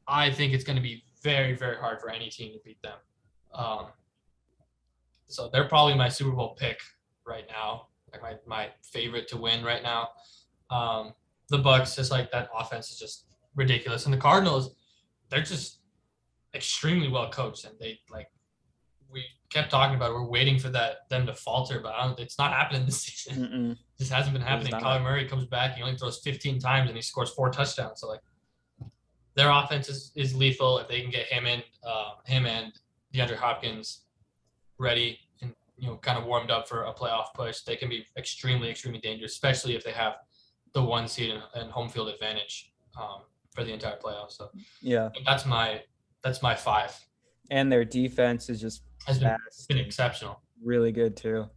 I think it's going to be very, very hard for any team to beat them. So they're probably my Super Bowl pick right now, like my favorite to win right now. The Bucks, just like that offense is just ridiculous. And the Cardinals, they're just extremely well coached. And we kept talking about it. We're waiting for them to falter, but it's not happening this season. It just hasn't been happening. Kyler Murray comes back, he only throws 15 times and he scores 4 touchdowns. So their offense is lethal. If they can get him and DeAndre Hopkins ready and kind of warmed up for a playoff push, they can be extremely, extremely dangerous, especially if they have the 1 seed and home field advantage for the entire playoffs. So yeah, that's my 5. And their defense is just has been exceptional, really good too.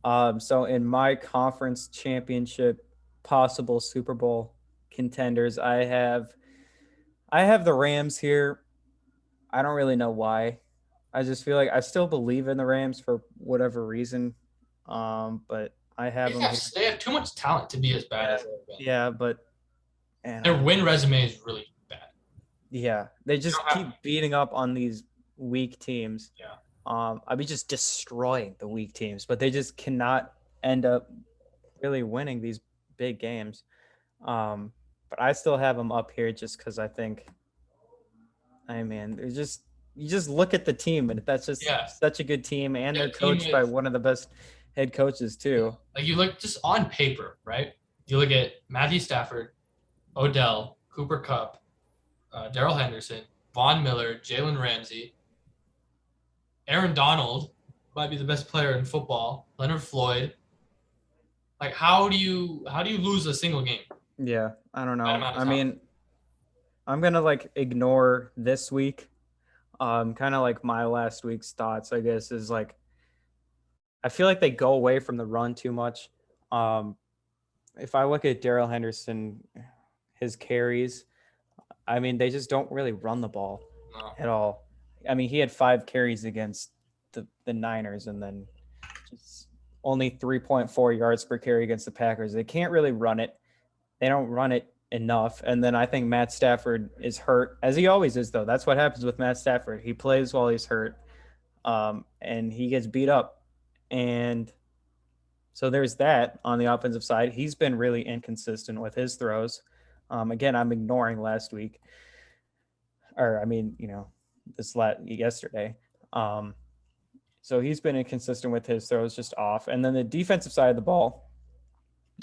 So in my conference championship possible Super Bowl contenders, I have the Rams here. I don't really know why. I just feel like I still believe in the Rams for whatever reason. But I have them. They have too much talent to be as bad as they've been. Yeah, but their win resume is really bad. Yeah, they just keep beating up on these weak teams. Yeah. I'd be just destroying the weak teams, but they just cannot end up really winning these big games. But I still have them up here just because I think, you just look at the team, and that's just such a good team, and they're coached by one of the best head coaches too. Like you look just on paper, right? You look at Matthew Stafford, Odell, Cooper Kupp, Daryl Henderson, Von Miller, Jalen Ramsey, Aaron Donald might be the best player in football, Leonard Floyd. Like how do you lose a single game? Yeah, I don't know. I'm gonna like ignore this week. Kind of like my last week's thoughts, I guess, is like I feel like they go away from the run too much. Um, if I look at Daryl Henderson, his carries, I mean, they just don't really run the ball No. at all. I mean, he had 5 carries against the Niners and then just only 3.4 yards per carry against the Packers. They can't really run it. They don't run it enough. And then I think Matt Stafford is hurt, as he always is, though. That's what happens with Matt Stafford. He plays while he's hurt, and he gets beat up. And so there's that on the offensive side. He's been really inconsistent with his throws. Again, I'm ignoring last week, or I mean, yesterday. So he's been inconsistent with his throws, just off. And then the defensive side of the ball,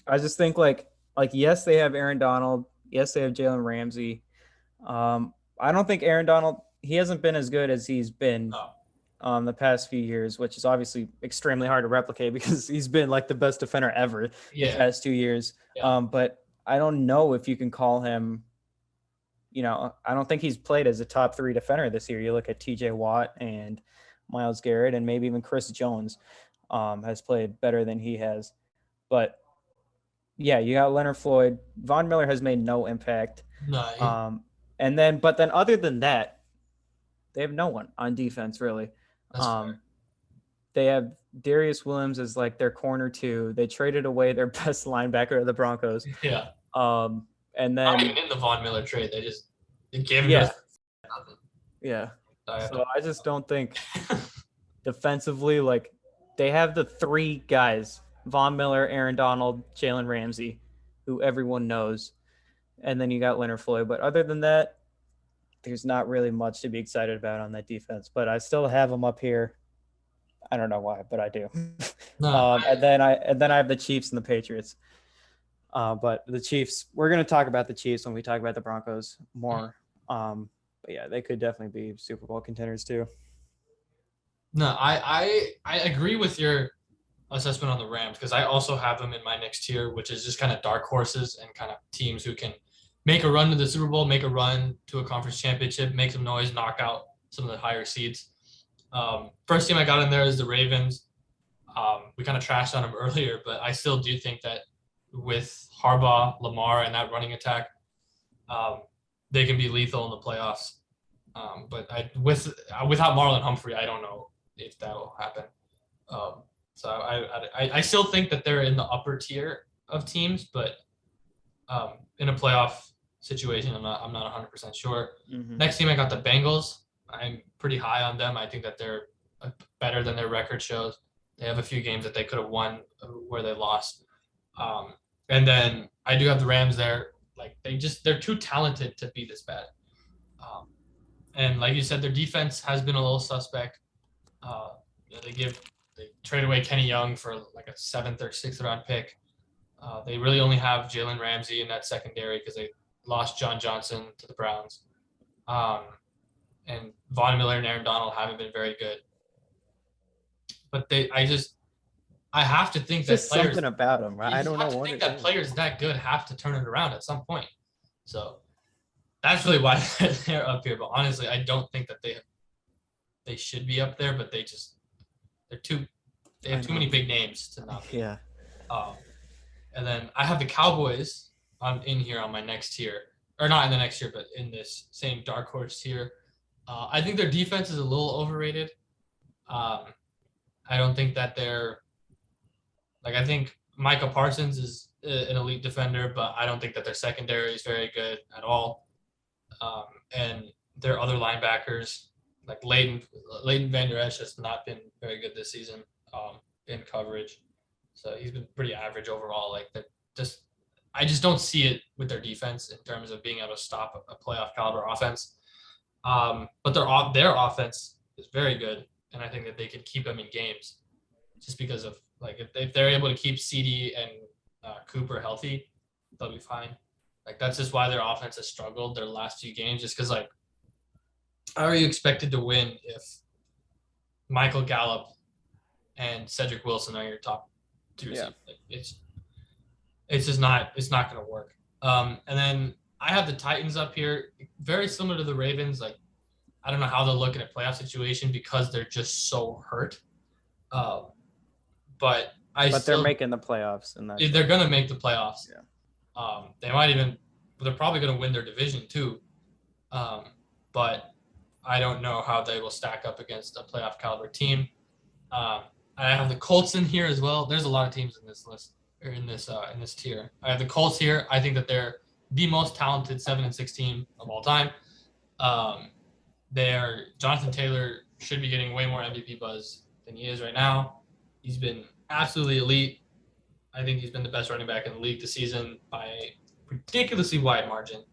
I just think like yes, they have Aaron Donald. Yes, they have Jalen Ramsey. I don't think Aaron Donald, he hasn't been as good as he's been the past few years, which is obviously extremely hard to replicate because he's been like the best defender ever the past 2 years. Yeah. But I don't know if you can call him, I don't think he's played as a top 3 defender this year. You look at TJ Watt and Myles Garrett and maybe even Chris Jones has played better than he has. But yeah, you got Leonard Floyd. Von Miller has made no impact. No. But then other than that, they have no one on defense really. They have Darius Williams as like their corner 2. They traded away their best linebacker to the Broncos. Yeah. And then not even in the Von Miller trade, they gave him nothing. Yeah. So I just don't think defensively, like they have the 3 guys, Von Miller, Aaron Donald, Jalen Ramsey, who everyone knows. And then you got Leonard Floyd. But other than that, there's not really much to be excited about on that defense. But I still have them up here. I don't know why, but I do. And then I have the Chiefs and the Patriots. But the Chiefs, we're going to talk about the Chiefs when we talk about the Broncos more. But yeah, they could definitely be Super Bowl contenders too. No, I agree with your assessment on the Rams because I also have them in my next tier, which is just kind of dark horses and kind of teams who can make a run to the Super Bowl, make a run to a conference championship, make some noise, knock out some of the higher seeds. First team I got in there is the Ravens. We kind of trashed on them earlier, but I still do think that with Harbaugh, Lamar, and that running attack, they can be lethal in the playoffs. But without Marlon Humphrey, I don't know if that'll happen. So I still think that they're in the upper tier of teams, but in a playoff situation, I'm not 100% sure. Mm-hmm. Next team, I got the Bengals. I'm pretty high on them. I think that they're better than their record shows. They have a few games that they could have won where they lost. And then I do have the Rams there. Like they're too talented to be this bad. And like you said, their defense has been a little suspect. They trade away Kenny Young for like a 7th or 6th round pick. They really only have Jalen Ramsey in that secondary because they lost John Johnson to the Browns. And Von Miller and Aaron Donald haven't been very good. But I have to think just that players, something about them, right? I don't know. I think that players that good have to turn it around at some point. So that's really why they're up here. But honestly, I don't think that they should be up there. But they have too many big names to not be. Yeah. And then I have the Cowboys in here on my next tier, or not in the next tier, but in this same dark horse tier. I think their defense is a little overrated. I don't think that I think Micah Parsons is an elite defender, but I don't think that their secondary is very good at all. And their other linebackers, like Leighton Van Der Esch, has not been very good this season in coverage. So he's been pretty average overall. I just don't see it with their defense in terms of being able to stop a playoff caliber offense. But their offense is very good, and I think that they could keep them in games just because of if they're able to keep CD and Cooper healthy, they'll be fine. That's just why their offense has struggled their last few games, just because how are you expected to win if Michael Gallup and Cedric Wilson are your top 2 seeds? It's just not going to work. And then I have the Titans up here, very similar to the Ravens. Like, I don't know how they'll look in a playoff situation because they're just so hurt. Um, but I But they're still, making the playoffs, and that's they're going to make the playoffs. yeah. They might even, they're probably going to win their division too. But I don't know how they will stack up against a playoff caliber team. Um, I have the Colts in here as well. There's a lot of teams in this list or in this tier. I have the Colts here. I think that they're the most talented 7-6 team of all time. Um, Jonathan Taylor should be getting way more MVP buzz than he is right now. He's been absolutely elite. I think he's been the best running back in the league this season by a ridiculously wide margin.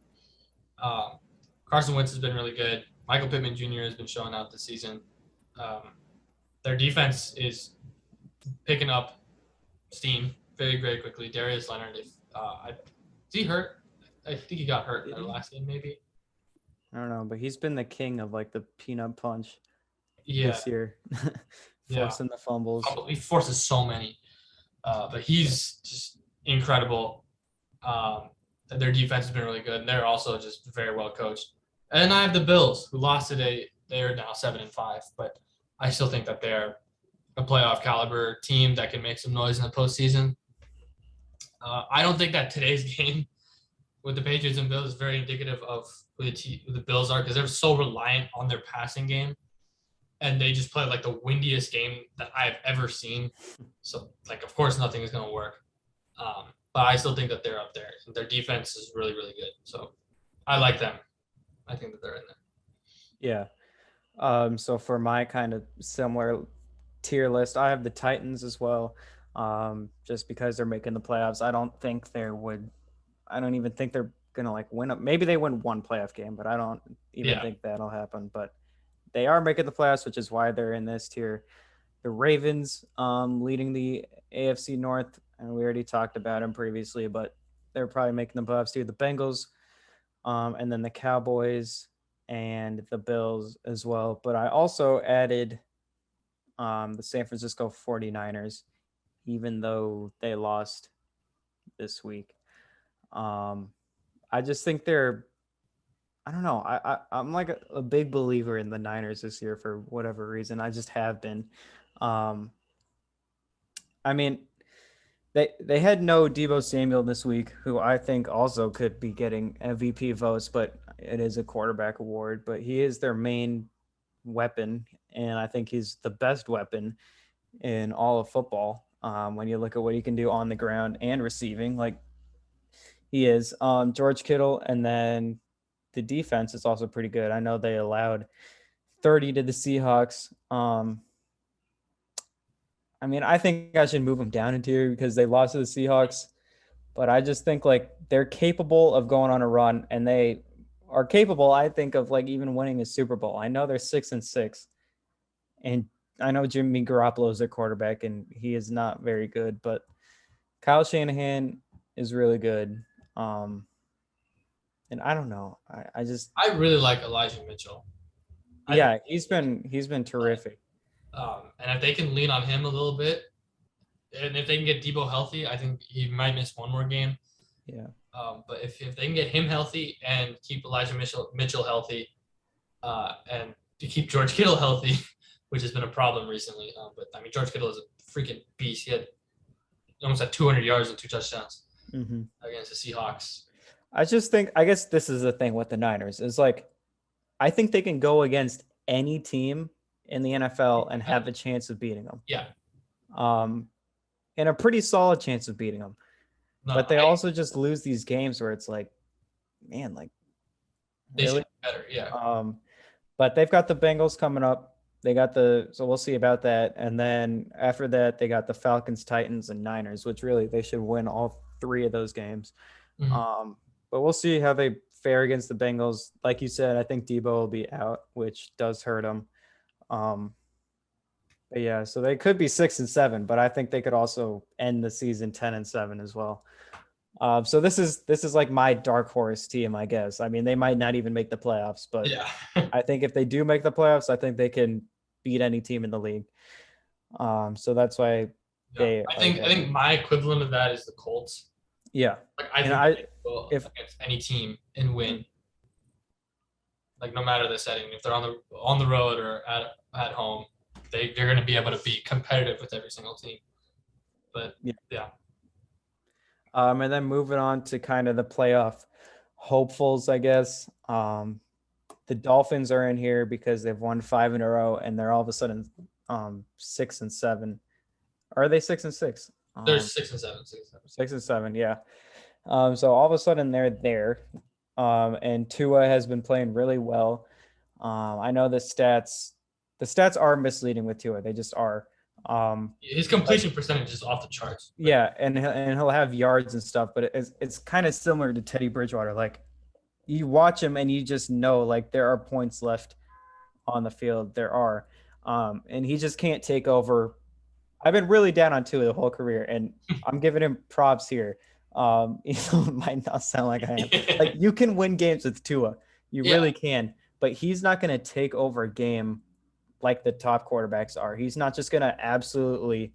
Carson Wentz has been really good. Michael Pittman Jr. has been showing out this season. Their defense is picking up steam very, very quickly. Darius Leonard, is he hurt? I think he got hurt in their last game, maybe. I don't know, but he's been the king of like the peanut punch this year, forcing the fumbles. He forces so many, but he's just incredible. Their defense has been really good, and they're also just very well coached. And I have the Bills, who lost today. They're now 7-5, but I still think that they're a playoff caliber team that can make some noise in the postseason. I don't think that today's game with the Patriots and Bills is very indicative of who the Bills are, because they're so reliant on their passing game, and they just play like the windiest game that I've ever seen. So, like, of course, nothing is going to work. But I still think that they're up there. Their defense is really, really good. So I like them. I think that they're in there. Yeah. So for my kind of similar tier list, I have the Titans as well. Just because they're making the playoffs. I don't even think they're gonna like win up. Maybe they win one playoff game, but I don't even think that'll happen. But they are making the playoffs, which is why they're in this tier. The Ravens, leading the AFC North, and we already talked about them previously, but they're probably making the playoffs too. The Bengals, and then the Cowboys and the Bills as well. But I also added the San Francisco 49ers, even though they lost this week. I just think I don't know. I'm like a big believer in the Niners this year for whatever reason. I just have been. I mean, they had no Deebo Samuel this week, who I think also could be getting MVP votes, but it is a quarterback award. But he is their main weapon, and I think he's the best weapon in all of football. When you look at what he can do on the ground and receiving, like he is. George Kittle, and then the defense is also pretty good. I know they allowed 30 to the Seahawks. I mean, I think I should move them down into here because they lost to the Seahawks, but I just think like they're capable of going on a run, and they are capable, I think, of like even winning a Super Bowl. I know they're 6-6, and I know Jimmy Garoppolo is their quarterback, and he is not very good, but Kyle Shanahan is really good. And I don't know. I really like Elijah Mitchell. He's been terrific. And if they can lean on him a little bit, and if they can get Deebo healthy, I think he might miss one more game. Yeah. But if they can get him healthy and keep Elijah Mitchell healthy, and to keep George Kittle healthy, which has been a problem recently. But I mean, George Kittle is a freaking beast. He almost had 200 yards and 2 touchdowns against the Seahawks. I guess this is the thing with the Niners is like, I think they can go against any team in the NFL and have a chance of beating them. Yeah. And a pretty solid chance of beating them. No, but they also just lose these games where it's like, man, like they really? Should be better. Yeah. But they've got the Bengals coming up. So we'll see about that. And then after that, they got the Falcons, Titans, and Niners, which really they should win all 3 of those games. Mm-hmm. But we'll see how they fare against the Bengals. Like you said, I think Deebo will be out, which does hurt them. But yeah, so they could be 6-7, but I think they could also end the season 10-7 as well. So this is like my dark horse team, I guess. I mean, they might not even make the playoffs, but yeah. I think if they do make the playoffs, I think they can beat any team in the league. So that's why I think my equivalent of that is the Colts. Yeah. Like I And think they can go if against any team and win. Like no matter the setting, if they're on the road or at home, they're going to be able to be competitive with every single team. But yeah. yeah, And then moving on to kind of the playoff hopefuls, I guess. The Dolphins are in here because they've won 5 in a row, and they're all of a sudden 6-7. Are they 6-6? there's 6 and 7, 6 and 7. 6-7, yeah. So all of a sudden they're there, and Tua has been playing really well. I know the stats are misleading with Tua. They just are. His completion percentage is off the charts. Yeah, and he'll have yards and stuff, but it's kind of similar to Teddy Bridgewater. Like you watch him and you just know like there are points left on the field. There are, and he just can't take over. I've been really down on Tua the whole career, and I'm giving him props here. It might not sound like I am. Like you can win games with Tua, you really can, but he's not going to take over a game like the top quarterbacks are. He's not just going to absolutely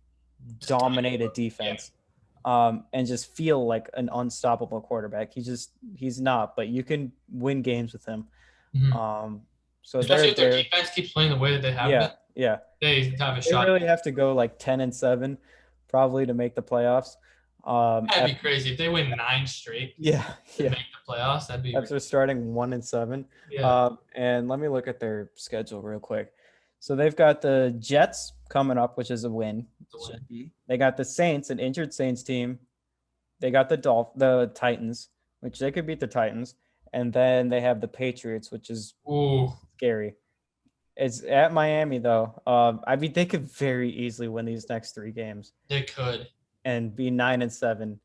dominate a defense and just feel like an unstoppable quarterback. He's not, but you can win games with him. Mm-hmm. So especially if their defense keeps playing the way that they have been. Yeah. They have a shot. They really have to go like 10-7 probably to make the playoffs. That'd be crazy if they win 9 straight. Yeah. To make the playoffs, that'd be after starting 1-7. Yeah. And let me look at their schedule real quick. So they've got the Jets coming up, which is a win. They got the Saints, an injured Saints team. They got the Titans, which they could beat the Titans. And then they have the Patriots, which is scary. It's at Miami, though. I mean, they could very easily win these next 3 games. They could. And be 9-7.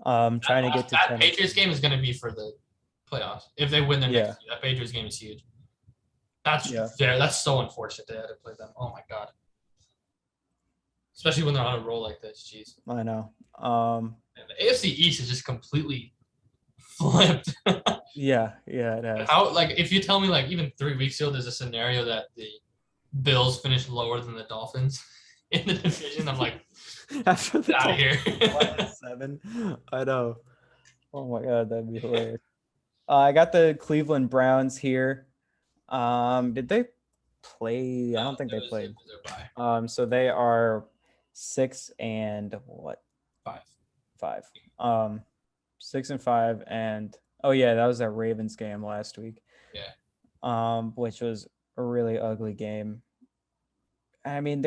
Trying to get to that Patriots game is going to be for the playoffs. If they win their next game, that Patriots game is huge. That's so unfortunate they had to play them. Oh my god. Especially when they're on a roll like this. Jeez. I know. And the AFC East is just completely flipped. Yeah, it has. If you tell me even 3 weeks ago there's a scenario that the Bills finish lower than the Dolphins in the division, I'm like, after the out of here. 7. I know. Oh my god, that'd be hilarious. I got the Cleveland Browns here. Did they play? I don't think they played. So they are 6 and what? 5. 6-5, and oh yeah, that was that Ravens game last week. Yeah. Which was a really ugly game. I mean,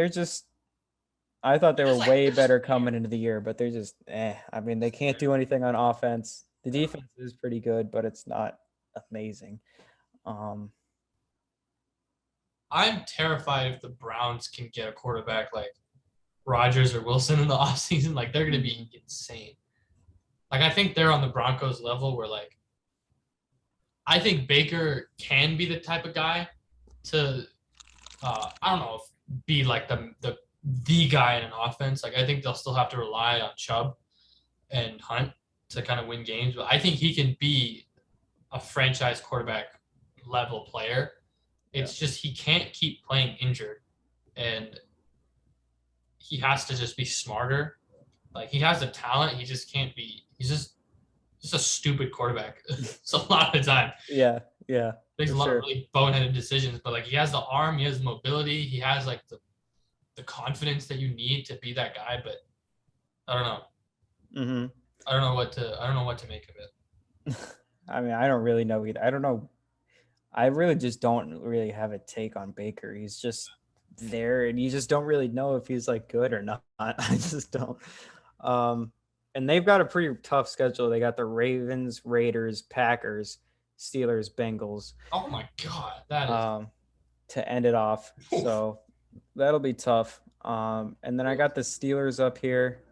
I thought they were way better coming into the year, but they're just I mean, they can't do anything on offense. The defense is pretty good, but it's not amazing. I'm terrified if the Browns can get a quarterback like Rodgers or Wilson in the offseason. Like, they're going to be insane. Like, I think they're on the Broncos level where, I think Baker can be the type of guy to, I don't know, be like the guy in an offense. Like, I think they'll still have to rely on Chubb and Hunt to kind of win games. But I think he can be a franchise quarterback level player. It's just he can't keep playing injured, and he has to just be smarter. Like, he has the talent, he just can't be. He's just a stupid quarterback. It's a lot of the time. Yeah. Makes a lot of really boneheaded decisions, but he has the arm, he has the mobility, he has the confidence that you need to be that guy. But I don't know. Mm-hmm. I don't know what to make of it. I mean, I don't really know either. I don't know. I really just don't really have a take on Baker. He's just there, and you just don't really know if he's good or not. I just don't. And they've got a pretty tough schedule. They got the Ravens, Raiders, Packers, Steelers, Bengals. Oh my god, that is to end it off. So that'll be tough. And then I got the Steelers up here.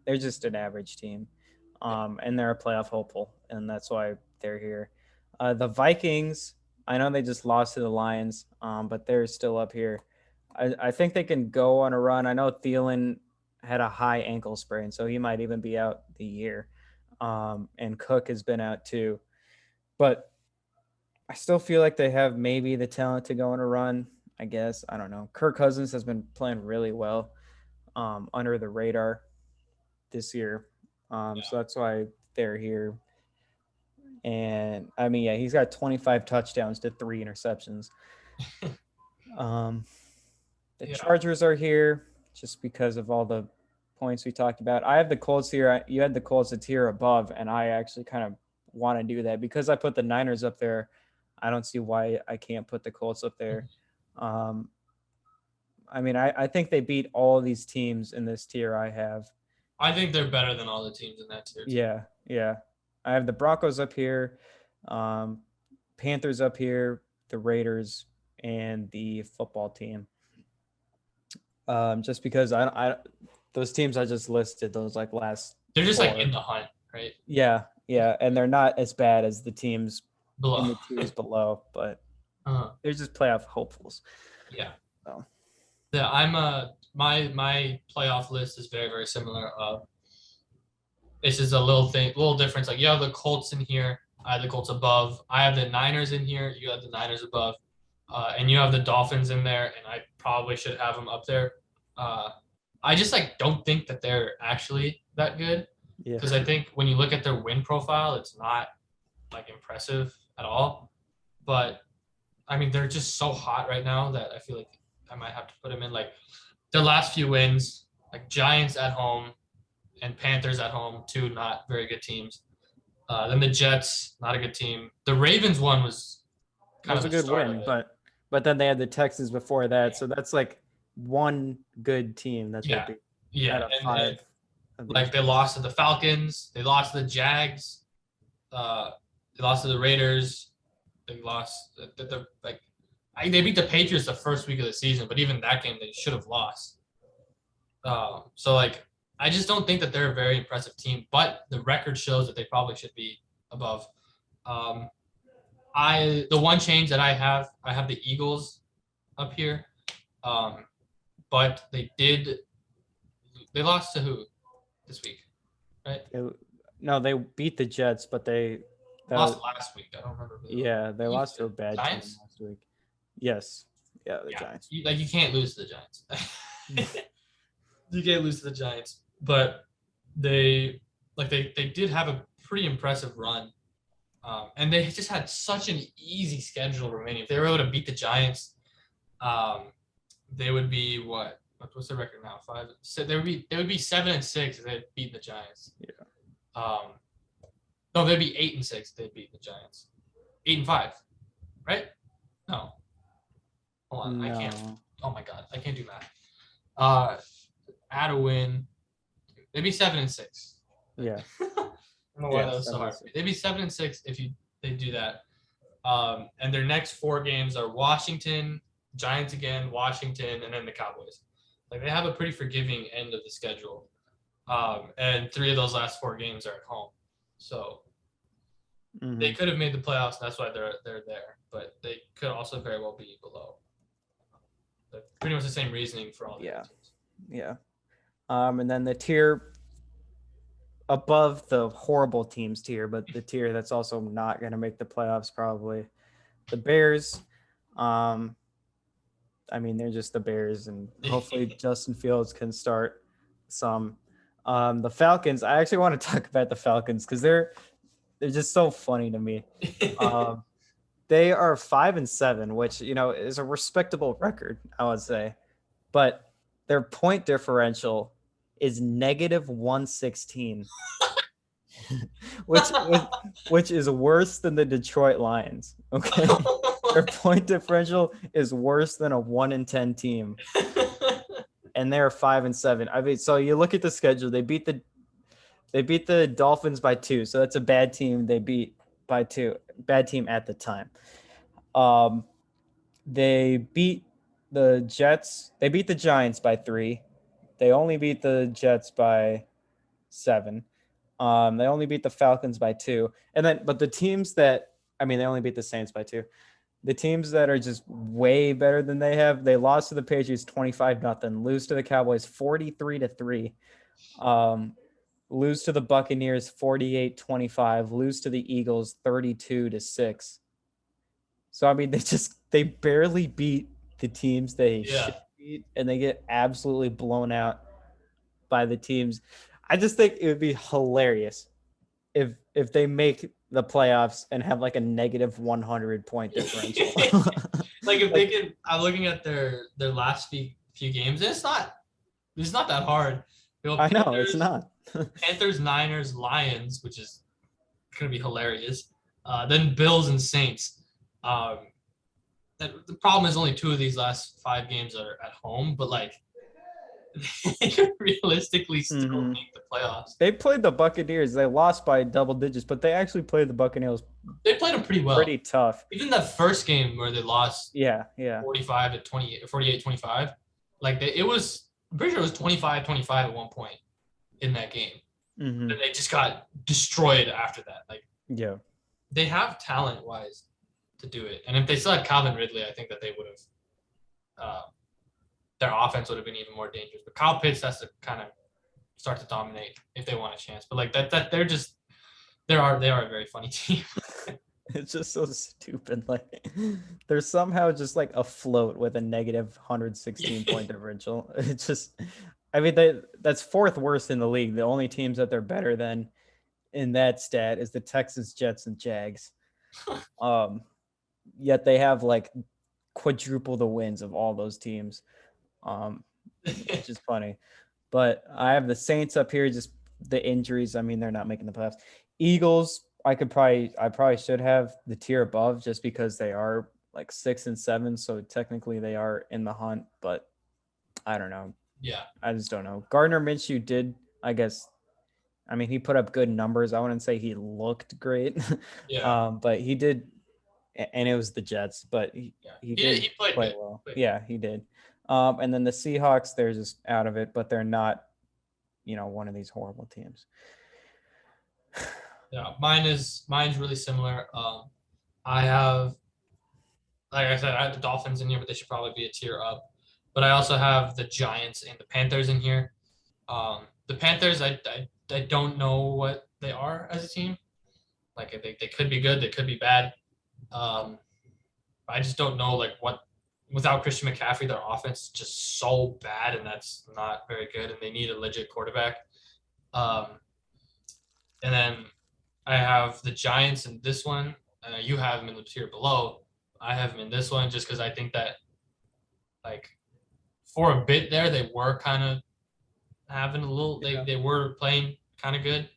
They're just an average team. And they're a playoff hopeful, and that's why they're here. The Vikings, I know they just lost to the Lions, but they're still up here. I think they can go on a run. I know Thielen had a high ankle sprain, so he might even be out the year. And Cook has been out too. But I still feel like they have maybe the talent to go on a run, I guess. I don't know. Kirk Cousins has been playing really well under the radar this year. So that's why they're here. And I mean, yeah, he's got 25 touchdowns to 3 interceptions. The Chargers are here just because of all the points we talked about. I have the Colts here. You had the Colts a tier above, and I actually kind of want to do that because I put the Niners up there. I don't see why I can't put the Colts up there. I mean, I think they beat all of these teams in this tier I have. I think they're better than all the teams in that tier. Yeah. I have the Broncos up here, Panthers up here, the Raiders, and the football team. Just because I those teams I just listed, those like last. They're just 4. Like in the hunt, right? Yeah, and they're not as bad as the teams below. In the tiers below, but they're just playoff hopefuls. Yeah. So. Yeah, I'm my playoff list is very, very similar. It's just a little difference. Like you have the Colts in here, I have the Colts above. I have the Niners in here, you have the Niners above, and you have the Dolphins in there, and I probably should have them up there. I just like don't think that they're actually that good. Yeah. Because I think when you look at their win profile, it's not like impressive at all. But I mean, they're just so hot right now that I feel like I might have to put them in. Like their last few wins, like Giants at home and Panthers at home, 2 not very good teams. Then the Jets, not a good team. The Ravens one was kind of a good win, but then they had the Texans before that, so that's like one good team. That's out of 5. Like they lost to the Falcons, they lost to the Jags, they lost to the Raiders, they lost they beat the Patriots the first week of the season, but even that game they should have lost. So like I just don't think that they're a very impressive team, but the record shows that they probably should be above. The one change that I have the Eagles up here, but they lost to who this week, right? They beat the Jets, but they lost last week. I don't remember. They lost to a bad Giants? team last week. Yes. Yeah, the Giants. You can't lose to the Giants. You can't lose to the Giants. But they did have a pretty impressive run. And they just had such an easy schedule remaining. If they were able to beat the Giants, they would be what's their record now? 5. So they would be 7-6 if they had beaten the Giants. Yeah. No, they'd be 8-6 if they beat the Giants. 8-5, right? No. Hold on, no. I can't. Oh my God, I can't do math. Add a win. They'd be 7-6. Yeah. I don't know why that was so hard. They'd be 7-6 if they do that. And their next 4 games are Washington, Giants again, Washington, and then the Cowboys. Like they have a pretty forgiving end of the schedule. And 3 of those last 4 games are at home. So they could have made the playoffs, and that's why they're there. But they could also very well be below. But pretty much the same reasoning for all the teams. Yeah. And then the tier above the horrible teams tier, but the tier that's also not going to make the playoffs probably. The Bears. I mean, they're just the Bears, and hopefully Justin Fields can start some. The Falcons. I actually want to talk about the Falcons because they're just so funny to me. They are 5-7, which is a respectable record, I would say, but their point differential is -116, which is worse than the Detroit Lions. Okay, their point differential is worse than a 1-10 team, and they're 5-7. I mean, so you look at the schedule. They beat the Dolphins by 2, so that's a bad team. They beat by 2, bad team at the time. They beat the Jets. They beat the Giants by 3. They only beat the Jets by 7. They only beat the Falcons by 2. But the teams they only beat the Saints by 2. The teams that are just way better than they lost to the Patriots 25-0, lose to the Cowboys 43-3, lose to the Buccaneers 48-25, lose to the Eagles 32-6. So I mean, they barely beat the teams they should beat, and they get absolutely blown out by the teams. I just think it would be hilarious if they make the playoffs and have like a negative 100 point differential. Like if they could, I'm looking at their last few games. And it's not that hard. I know it's not. Panthers, Niners, Lions, which is gonna be hilarious. Then Bills and Saints. The problem is only 2 of these last 5 games are at home, but like they could realistically still make the playoffs. They played the Buccaneers. They lost by double digits, but they actually played the Buccaneers. They played them pretty well. Pretty tough. Even that first game where they lost 45 to 28, 48-25, like I'm pretty sure it was 25-25 at one point in that game. Mm-hmm. And they just got destroyed after that. Like, they have talent-wise to do it. And if they still had Calvin Ridley, I think that they would have their offense would have been even more dangerous. But Kyle Pitts has to kind of start to dominate if they want a chance. But like that they are a very funny team. It's just so stupid. Like they're somehow just like afloat with a negative 116 point differential. It's just, I mean, that's 4th worst in the league. The only teams that they're better than in that stat is the Texans, Jets, and Jags. Yet they have like quadruple the wins of all those teams. Which is funny. But I have the Saints up here, just the injuries. I mean, they're not making the playoffs. Eagles, I probably should have the tier above just because they are like 6 and 7. So technically they are in the hunt, but I don't know. Yeah. I just don't know. Gardner Minshew did, I guess. I mean, he put up good numbers. I wouldn't say he looked great. Yeah. But he did, and it was the Jets, but he played well. Yeah, he did. And then the Seahawks, they're just out of it, but they're not, one of these horrible teams. Yeah, mine's really similar. I have, like I said, I have the Dolphins in here, but they should probably be a tier up. But I also have the Giants and the Panthers in here. The Panthers, I don't know what they are as a team. Like they could be good, they could be bad. I just don't know like what. Without Christian McCaffrey, their offense is just so bad, and that's not very good. And they need a legit quarterback. And then I have the Giants in this one. You have them in the tier below. I have them in this one just because I think that, like, for a bit there, they were kind of having a little. They were playing kind of good,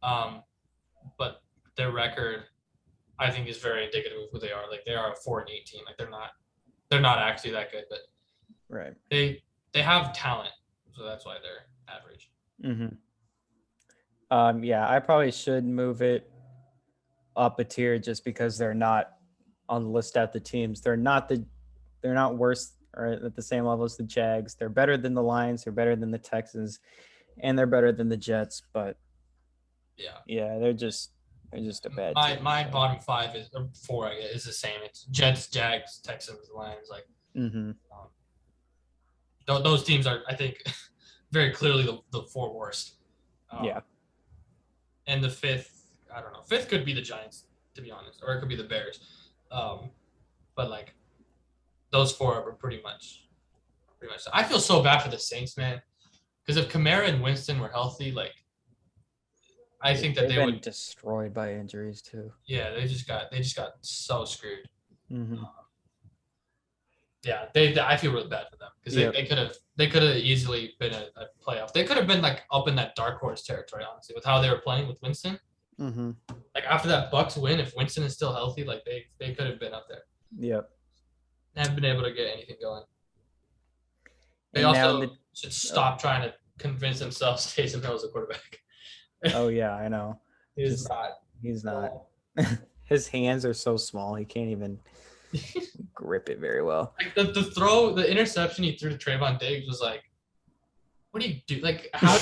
but their record, I think, is very indicative of who they are. Like they are a 4-18. Like they're not actually that good, but right. They have talent, so that's why they're average. Mm-hmm. I probably should move it up a tier just because they're not on the list at the teams. They're not worse or at the same level as the Jags. They're better than the Lions. They're better than the Texans, and they're better than the Jets. But they're just a bad team. My bottom 5 is or 4. I guess is the same. It's Jets, Jags, Texans, Lions. Like those teams are, I think, very clearly the 4 worst. And the 5th, I don't know. 5th could be the Giants, to be honest, or it could be the Bears. But like those 4 are pretty much. I feel so bad for the Saints, man, because if Kamara and Winston were healthy, like. I think that they would been destroyed by injuries too. Yeah, they just got so screwed. Mm-hmm. I feel really bad for them because they could have easily been a playoff. They could have been like up in that dark horse territory, honestly, with how they were playing with Winston. Mm-hmm. Like after that Bucs win, if Winston is still healthy, like they could have been up there. Yep. They haven't been able to get anything going. They also should stop trying to convince themselves Taysom Hill is a quarterback. Oh yeah, I know. He's not. His hands are so small; he can't even grip it very well. Like the interception he threw to Trayvon Diggs was like, what do you do? Like how?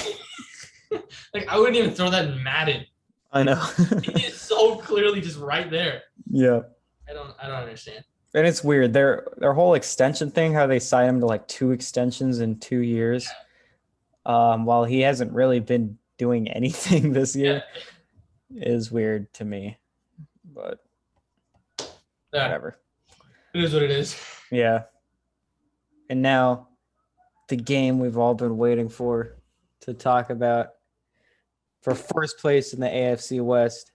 Like I wouldn't even throw that in Madden. I know. He is so clearly just right there. Yeah. I don't understand. And it's weird. Their whole extension thing, how they signed him to like 2 extensions in 2 years, while he hasn't really been doing anything this year, is weird to me. But whatever. It is what it is. Yeah. And now the game we've all been waiting for to talk about. for first place in the AFC West.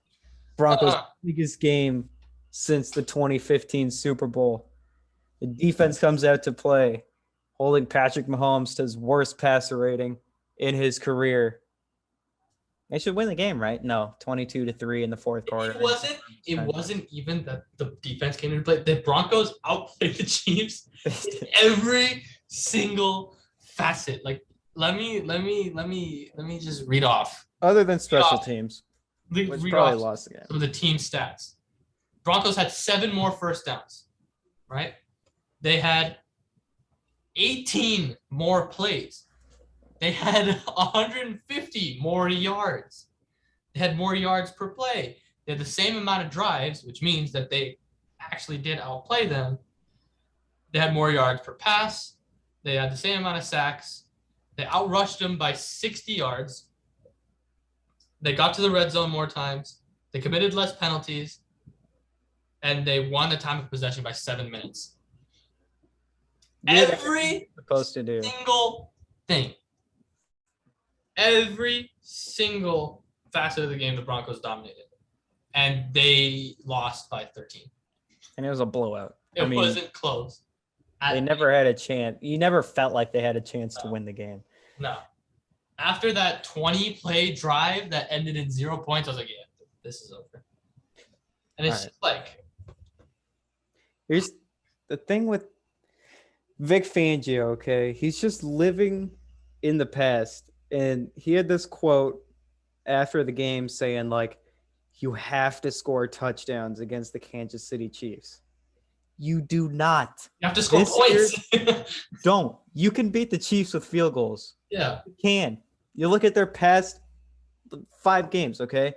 Broncos' biggest game since the 2015 Super Bowl. The defense comes out to play, holding Patrick Mahomes to his worst passer rating in his career. They should win the game, right? No, 22-3 in the fourth quarter. It wasn't even that the defense came into play. The Broncos outplayed the Chiefs in every single facet. Like, let me just read off. Other than special teams, which probably lost the game. Some of the team stats. Broncos had 7 more first downs, right? They had 18 more plays. They had 150 more yards. They had more yards per play. They had the same amount of drives, which means that they actually did outplay them. They had more yards per pass. They had the same amount of sacks. They outrushed them by 60 yards. They got to the red zone more times. They committed less penalties. And they won the time of possession by 7 minutes. Every single thing. Every single facet of the game, the Broncos dominated. And they lost by 13. And it was a blowout. It wasn't close. They never had a chance. You never felt like they had a chance to win the game. No. After that 20-play drive that ended in 0 points, I was like, yeah, this is over. And it's just like... Here's the thing with Vic Fangio, okay? He's just living in the past. And he had this quote after the game saying, like, you have to score touchdowns against the Kansas City Chiefs. You do not. You have to score points. Don't. You can beat the Chiefs with field goals. Yeah. You can. You look at their past 5 games, okay?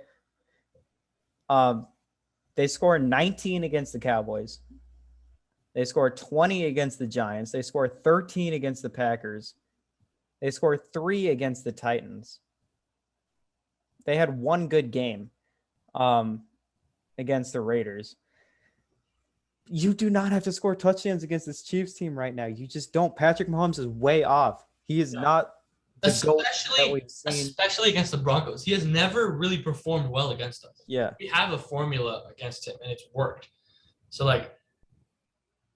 They scored 19 against the Cowboys. They scored 20 against the Giants. They scored 13 against the Packers. They scored 3 against the Titans. They had 1 good game against the Raiders. You do not have to score touchdowns against this Chiefs team right now. You just don't. Patrick Mahomes is way off. He is not the GOAT that we've seen. Especially against the Broncos. He has never really performed well against us. Yeah. We have a formula against him, and it's worked. So, like,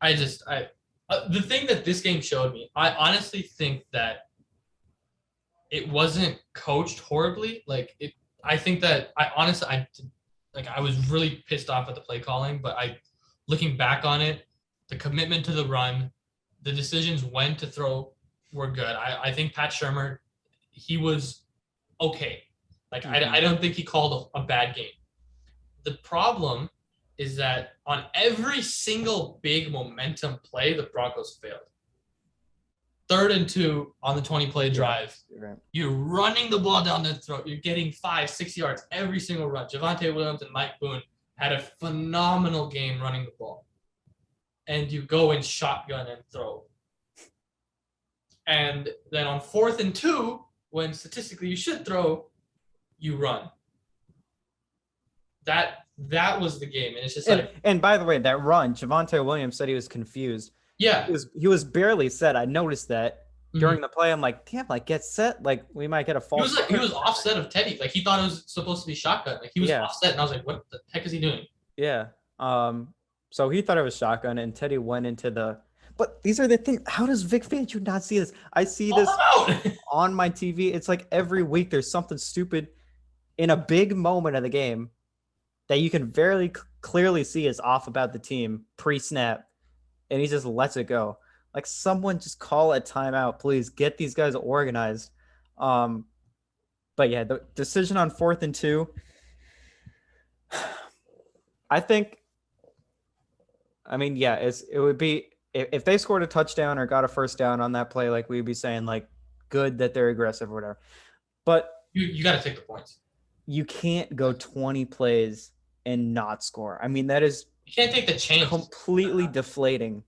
the thing that this game showed me, I honestly think that it wasn't coached horribly. I think that I was really pissed off at the play calling, but looking back on it, the commitment to the run, the decisions when to throw were good. I think Pat Shurmur, he was okay. I don't think he called a bad game. The problem is that on every single big momentum play, the Broncos failed. 3rd and 2 on the 20-play drive. Right. You're running the ball down their throat. You're getting 5-6 yards every single run. Javonte Williams and Mike Boone had a phenomenal game running the ball. And you go in shotgun and throw. And then on 4th and 2, when statistically you should throw, you run. That was the game. And it's just and by the way, that run, Javonte Williams said he was confused. Yeah. He was barely set. I noticed that during the play. I'm like, damn, get set. We might get a false. He was offset of Teddy. He thought it was supposed to be shotgun. He was offset, and I was like, what the heck is he doing? Yeah. So he thought it was shotgun, and Teddy went into the. But these are the things. How does Vic Fangio not see this? I see this on my TV. It's like every week there's something stupid in a big moment of the game that you can very clearly see is off about the team pre-snap. And he just lets it go. Someone just call a timeout, please. Get these guys organized. But yeah, the decision on 4th and 2. I think. It would be if they scored a touchdown or got a first down on that play, we'd be saying good that they're aggressive or whatever. But you got to take the points. You can't go 20 plays and not score. That is. You can't take the chance. Completely deflating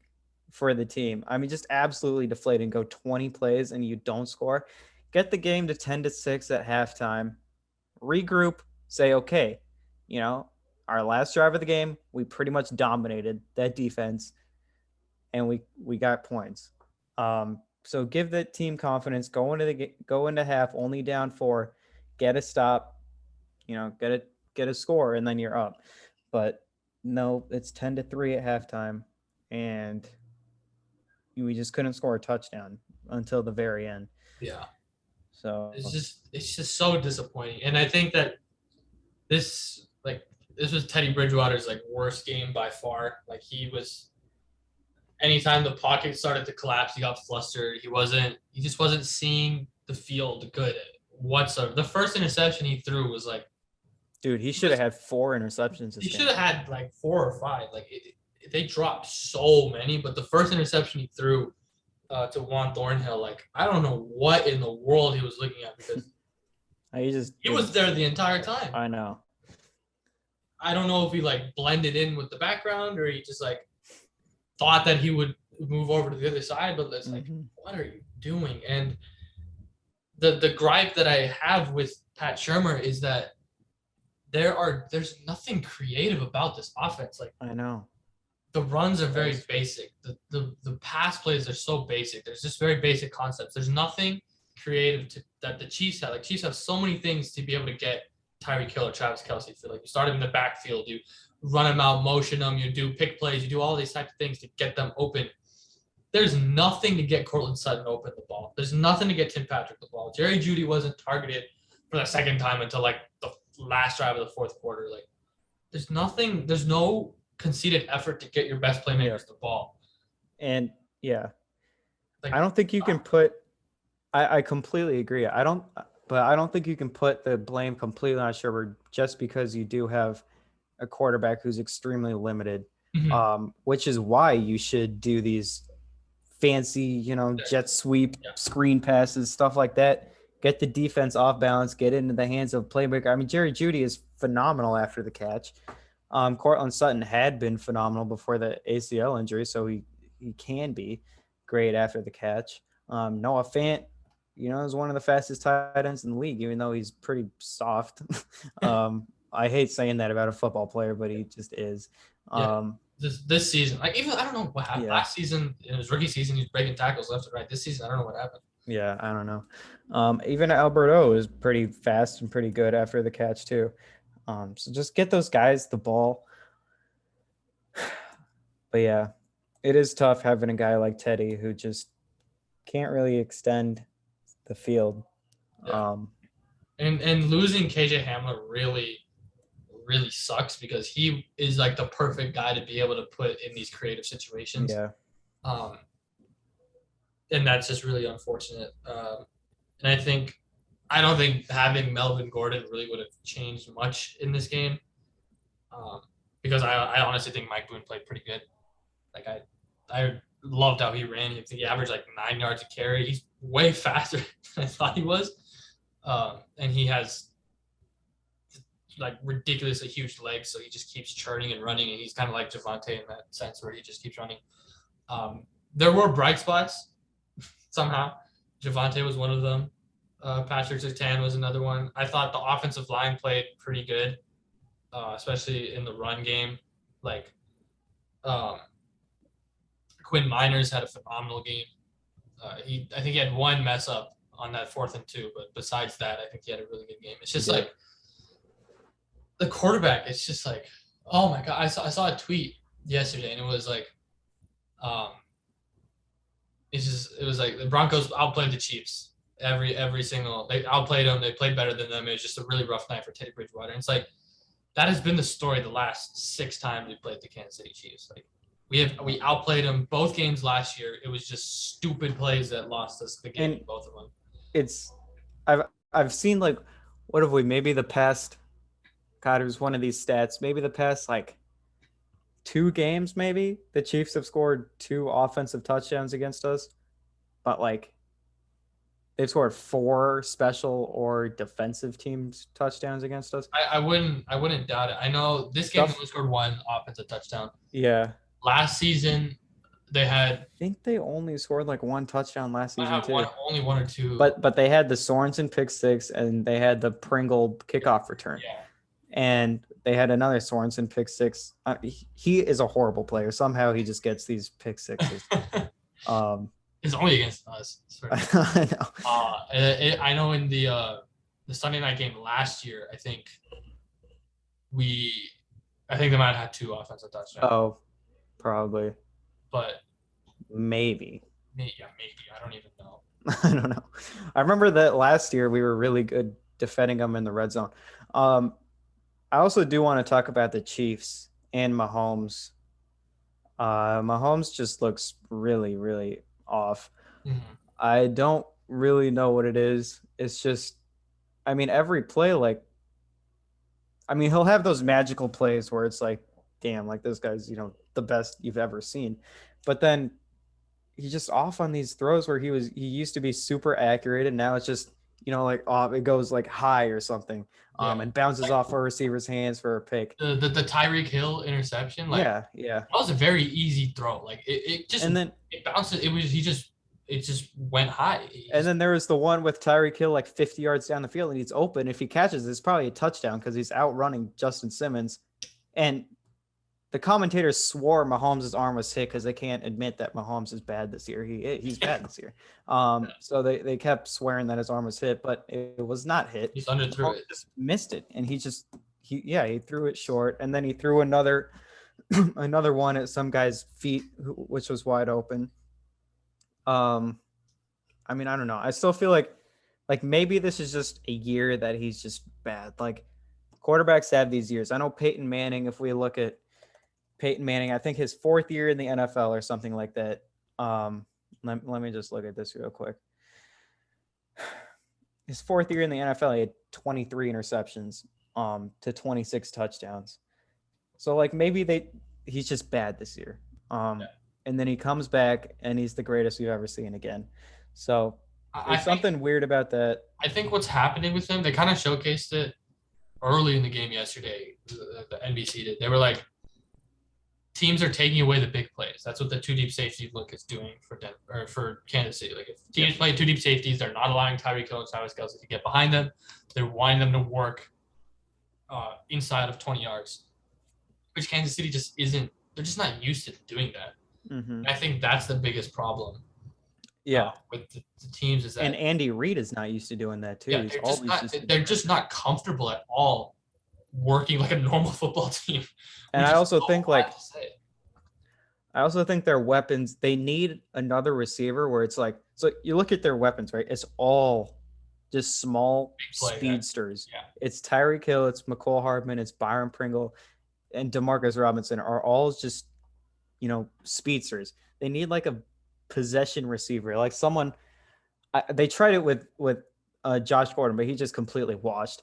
for the team. Just absolutely deflating. Go 20 plays and you don't score. Get the game to 10-6 at halftime. Regroup. Say, okay, our last drive of the game, we pretty much dominated that defense, and we got points. So give the team confidence. Go into half only down 4. Get a stop. get a score, and then you're up. But no, it's 10-3 at halftime, and we just couldn't score a touchdown until the very end. Yeah. So It's just so disappointing. And I think that this was Teddy Bridgewater's like worst game by far. Like he was anytime the pocket started to collapse, he got flustered. He just wasn't seeing the field good whatsoever. The first interception he threw was like, dude, he should have had 4 interceptions. He should have had like 4 or 5. Like they dropped so many, but the first interception he threw to Juan Thornhill, like I don't know what in the world he was looking at because he was there the entire time. I know. I don't know if he like blended in with the background or he just like thought that he would move over to the other side, but it's like, what are you doing? And the gripe that I have with Pat Shurmur is that there's nothing creative about this offense. Like I know. The runs are very basic. The pass plays are so basic. There's just very basic concepts. There's nothing creative that the Chiefs have. Like Chiefs have so many things to be able to get Tyreek Hill or Travis Kelce. Feel like you start him in the backfield, you run them out, motion them, you do pick plays, you do all these types of things to get them open. There's nothing to get Cortland Sutton open the ball. There's nothing to get Tim Patrick the ball. Jerry Jeudy wasn't targeted for the second time until like the last drive of the fourth quarter. Like there's no conceded effort to get your best playmakers the ball. And I don't think you can put I completely agree. I don't think you can put the blame completely on Shurmur just because you do have a quarterback who's extremely limited, which is why you should do these fancy, jet sweep, screen passes, stuff like that. Get the defense off balance, get it into the hands of playmaker. I mean, Jerry Jeudy is phenomenal after the catch. Cortland Sutton had been phenomenal before the ACL injury, so he can be great after the catch. Noah Fant, is one of the fastest tight ends in the league, even though he's pretty soft. I hate saying that about a football player, but he just is. This season, like even I don't know what happened. Last season, in his rookie season, he was breaking tackles left and right. This season, I don't know what happened. Yeah, I don't know. Even Alberto is pretty fast and pretty good after the catch too. So just get those guys the ball. But yeah, it is tough having a guy like Teddy who just can't really extend the field. Yeah. And losing KJ Hamler really sucks because he is like the perfect guy to be able to put in these creative situations. Yeah. And that's just really unfortunate. And I don't think having Melvin Gordon really would have changed much in this game. Because I honestly think Mike Boone played pretty good. Like I loved how he ran. He averaged like 9 yards a carry. He's way faster than I thought he was. And he has like ridiculously huge legs, so he just keeps churning and running, and he's kind of like Javonte in that sense where he just keeps running. There were bright spots somehow. Javonte was one of them. Patrick Surtain was another one. I thought the offensive line played pretty good, especially in the run game. Like Quinn Miners had a phenomenal game. I think he had one mess up on that 4th and 2, but besides that, I think he had a really good game. It's just like the quarterback. It's just like, oh my god! I saw a tweet yesterday, and it was like, it was like the Broncos outplayed the Chiefs every single. They outplayed them. They played better than them. It was just a really rough night for Teddy Bridgewater. And it's like that has been the story the last 6 times we played the Kansas City Chiefs. Like we outplayed them both games last year. It was just stupid plays that lost us the game, both of them. I've seen like, what have we? Maybe the past. God, it was one of these stats. Maybe the past like 2 games, maybe the Chiefs have scored 2 offensive touchdowns against us, but like they've scored 4 special or defensive teams touchdowns against us. I wouldn't doubt it. I know this game only scored 1 offensive touchdown. Yeah. Last season they had. I think they only scored like 1 touchdown last season too. Only 1 or 2. But they had the Sorensen pick 6 and they had the Pringle kickoff return. Yeah. And they had another Sorensen pick 6. He is a horrible player. Somehow he just gets these pick 6s. It's only against us. I know. I know in the the Sunday night game last year, I think they might have had 2 offensive touchdowns. Oh, probably. But maybe. Maybe. I don't even know. I don't know. I remember that last year we were really good defending them in the red zone. I also do want to talk about the Chiefs and Mahomes. Mahomes just looks really, really off. Mm-hmm. I don't really know what it is. It's just, I mean, every play, like, I mean, he'll have those magical plays where it's like, damn, like this guy's, the best you've ever seen. But then he's just off on these throws where he used to be super accurate, and now it's just, like it goes like high or something, and bounces off a receiver's hands for a pick. The Tyreek Hill interception, yeah, that was a very easy throw. Like it just, and then it bounced. It just went high. And then there was the one with Tyreek Hill like 50 yards down the field, and he's open. If he catches, it's probably a touchdown because he's outrunning Justin Simmons. And the commentators swore Mahomes' arm was hit because they can't admit that Mahomes is bad this year. He's bad this year. So they kept swearing that his arm was hit, but it was not hit. He's underthrew it. Just missed it, and he threw it short, and then he threw another one at some guy's feet, which was wide open. I mean, I don't know. I still feel like maybe this is just a year that he's just bad. Like quarterbacks have these years. I know Peyton Manning, if we look at Peyton Manning, I think his 4th year in the NFL or something like that. Let me just look at this real quick. His 4th year in the NFL, he had 23 interceptions, to 26 touchdowns. So like maybe he's just bad this year. And then he comes back and he's the greatest we've ever seen again. So there's something weird about that. I think what's happening with him, they kind of showcased it early in the game yesterday. The NBC did. They were like, teams are taking away the big plays. That's what the 2 deep safety look is doing for Kansas City. Like if teams play 2 deep safeties, they're not allowing Tyreek Hill and Travis Kelce to get behind them. They're wanting them to work inside of 20 yards, which Kansas City just isn't. They're just not used to doing that. Mm-hmm. I think that's the biggest problem. With the teams is that, and Andy Reid is not used to doing that too. Yeah, they're just not comfortable at all working like a normal football team. And I also think their weapons, they need another receiver where it's like, so you look at their weapons, right? It's all just small speedsters. Yeah. It's Tyreek Hill, it's McCole Hardman, it's Byron Pringle, and Demarcus Robinson are all just, speedsters. They need like a possession receiver, like someone. They tried it with Josh Gordon, but he just completely washed.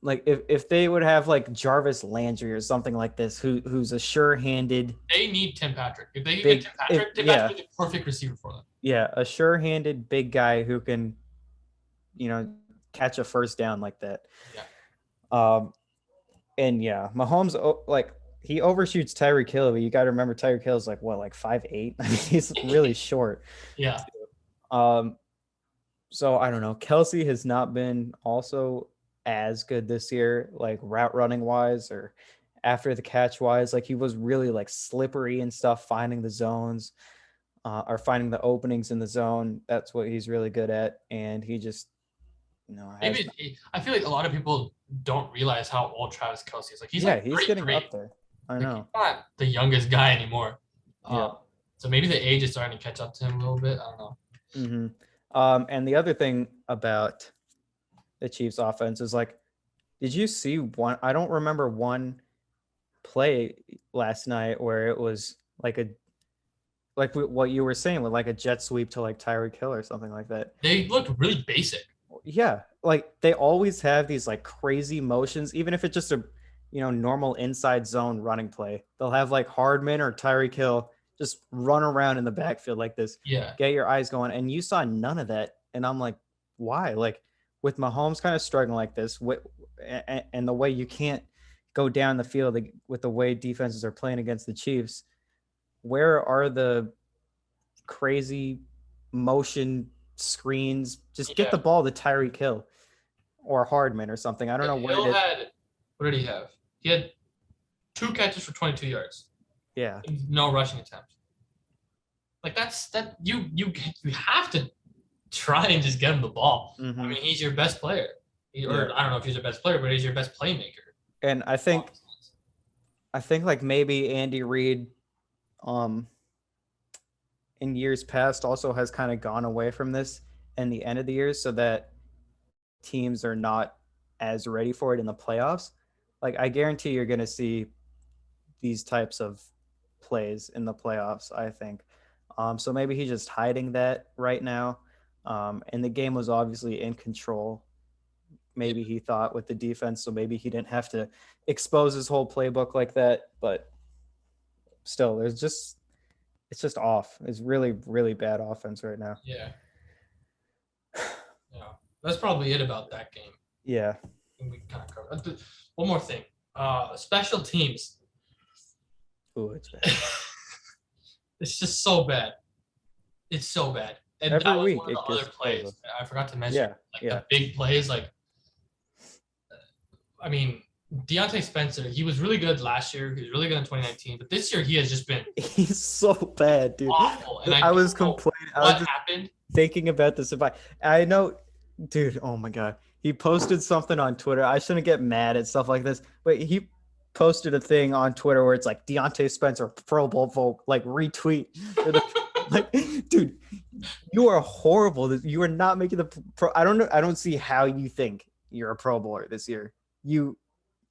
Like if they would have like Jarvis Landry or something like this, who's a sure-handed. They need Tim Patrick. If they can get Tim Patrick, Patrick is the perfect receiver for them. Yeah, a sure-handed big guy who can, catch a first down like that. Yeah. And yeah, Mahomes he overshoots Tyreek Hill, but you got to remember Tyreek Hill is like 5'8". I mean, he's really short. Yeah. So I don't know. Kelce has not been also as good this year, like route running wise or after the catch wise. Like he was really like slippery and stuff, finding the zones, or finding the openings in the zone. That's what he's really good at. And he just, I feel like a lot of people don't realize how old Travis Kelce is. Like he's getting up there. I know. He's not the youngest guy anymore. Yeah. So maybe the age is starting to catch up to him a little bit. I don't know. Mm-hmm. And the other thing about the Chiefs offense is like, did you see one? I don't remember one play last night where it was like what you were saying with like a jet sweep to like Tyreek Hill or something like that. They looked really basic. Yeah. Like they always have these like crazy motions, even if it's just a, normal inside zone running play. They'll have like Hardman or Tyreek Hill just run around in the backfield like this. Yeah. Get your eyes going. And you saw none of that. And I'm like, why? Like with Mahomes kind of struggling like this, and the way you can't go down the field with the way defenses are playing against the Chiefs, where are the crazy motion screens? Just get the ball to Tyreek Hill or Hardman or something. I don't know what did he have? He had 2 catches for 22 yards. Yeah. No rushing attempts. Like you have to try and just get him the ball. Mm-hmm. I mean, he's your best player. Or I don't know if he's your best player, but he's your best playmaker. And I think like maybe Andy Reid, in years past also has kind of gone away from this in the end of the year so that teams are not as ready for it in the playoffs. Like I guarantee you're going to see these types of plays in the playoffs, I think. So maybe he's just hiding that right now. And the game was obviously in control. Maybe he thought with the defense, so maybe he didn't have to expose his whole playbook like that. But still, it's just off. It's really, really bad offense right now. Yeah. Yeah. That's probably it about that game. Yeah. We kind of covered. One more thing. Special teams. Ooh, it's bad. It's just so bad. It's so bad. And every that was week one of the other plays. I forgot to mention. The big plays, like, I mean, Deontay Spencer, he was really good last year. He was really good in 2019. But this year, he has just been he's so bad, dude. Awful. And I was complaining. What happened? Thinking about this. I know, dude, oh my God. He posted something on Twitter. I shouldn't get mad at stuff like this. But he posted a thing on Twitter where it's like Deontay Spencer Pro Bowl vote, like retweet. Like, dude, you are horrible. You are not making the pro. I don't know. I don't see how you think you're a Pro Bowler this year. You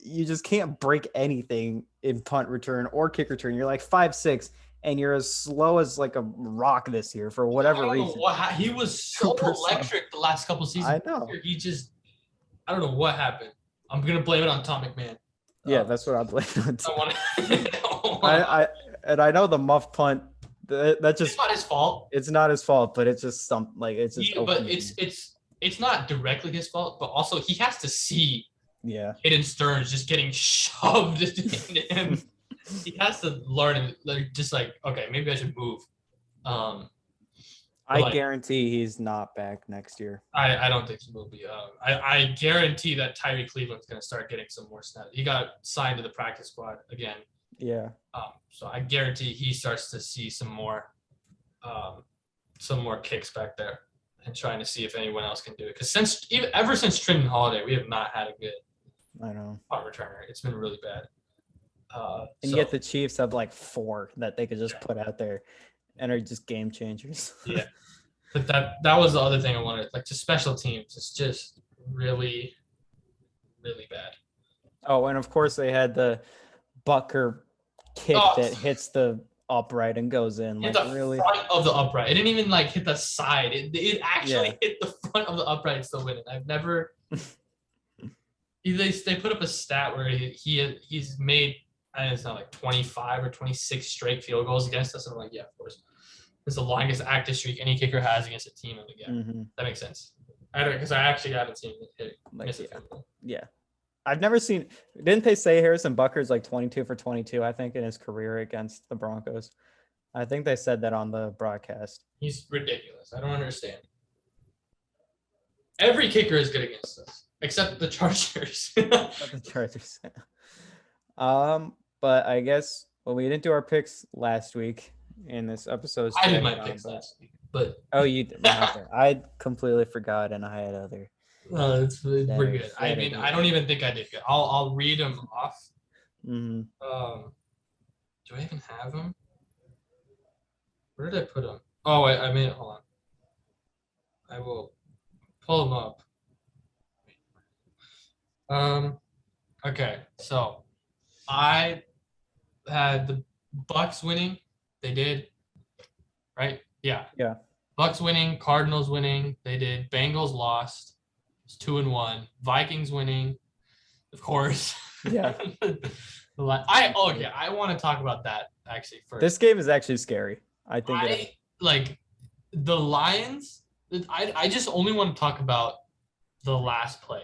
just can't break anything in punt return or kick return. You're like 5'6", and you're as slow as like a rock this year for whatever reason. He was so electric the last couple seasons. I know. I don't know what happened. I'm gonna blame it on Tom McMahon. Yeah, that's what I blame it on. I know the muff punt. That just it's not his fault. It's not his fault, but it's just it's not directly his fault, but also he has to see Hayden Stearns just getting shoved into him. He has to learn and just like, okay, maybe I should move. I guarantee he's not back next year. I don't think he will be. I guarantee that Tyree Cleveland's going to start getting some more snaps. He got signed to the practice squad again. Yeah. So I guarantee he starts to see some more kicks back there and trying to see if anyone else can do it. Because ever since Trenton Holiday, we have not had a good punt returner. It's been really bad. Yet the Chiefs have like 4 that they could just put out there and are just game changers. Yeah. But that was the other thing I wanted. Like, just special teams. It's just really, really bad. Oh, and of course they had the Bucker kick that hits the upright and goes in. Hit the front of the upright. It didn't even like hit the side. It actually hit the front of the upright and still winning. I've never. They put up a stat where he's made, I don't know, it's not like 25 or 26 straight field goals against us. And I'm like, yeah, of course. It's the longest active streak any kicker has against a team in the game. Mm-hmm. That makes sense. Because I actually haven't seen it miss a field goal. Yeah. I've never seen. Didn't they say Harrison Butker's like 22 for 22, I think, in his career against the Broncos? I think they said that on the broadcast. He's ridiculous. I don't understand. Every kicker is good against us, except the Chargers. The Chargers. But I guess we didn't do our picks last week in this episode. I did my picks last week, but you did. I completely forgot, and I had other. We're good. I mean, I don't even think I did good. I'll read them off. Mm-hmm. Do I even have them? Where did I put them? Oh, wait, I made it. Hold on. I will pull them up. Okay, so I had the Bucks winning. They did, right? Yeah. Yeah. Bucks winning, Cardinals winning. They did. Bengals lost. It's 2-1. Vikings winning, of course. Yeah. I want to talk about that actually first. This game is actually scary. I think like the Lions. I just only want to talk about the last play.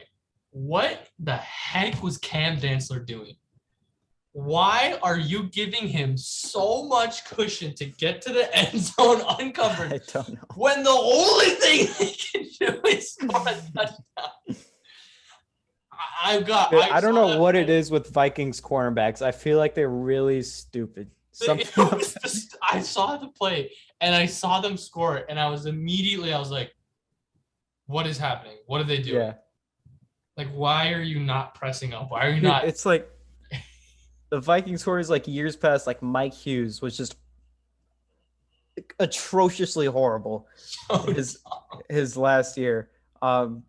What the heck was Cam Dantzler doing? Why are you giving him so much cushion to get to the end zone uncovered? I don't know. When the only thing he can do is score a touchdown. I don't know what it is with Vikings cornerbacks. I feel like they're really stupid. I saw the play and I saw them score and I was like, what is happening? What are they doing? Yeah. Like, why are you not pressing up? Why are you Dude, not? it's like the Vikings stories like years past, like Mike Hughes was just atrociously horrible So his his last year. Um,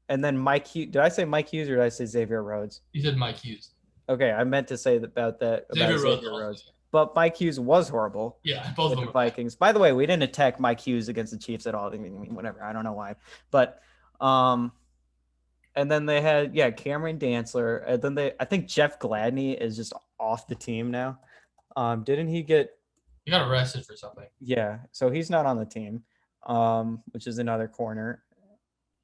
and then Mike Hughes. Did I say Mike Hughes or did I say Xavier Rhodes? you said Mike Hughes. Okay, I meant to say about that about Xavier Rhodes Xavier also. Rhodes, but Mike Hughes was horrible Yeah, both of with them the were bad. Vikings. By the way, we didn't attack Mike Hughes against the Chiefs at all. I mean, whatever. I don't know why, but um, and then they had Cameron Dantzler, and then I think Jeff Gladney is just off the team now. Didn't he get He got arrested for something. so he's not on the team, which is another corner.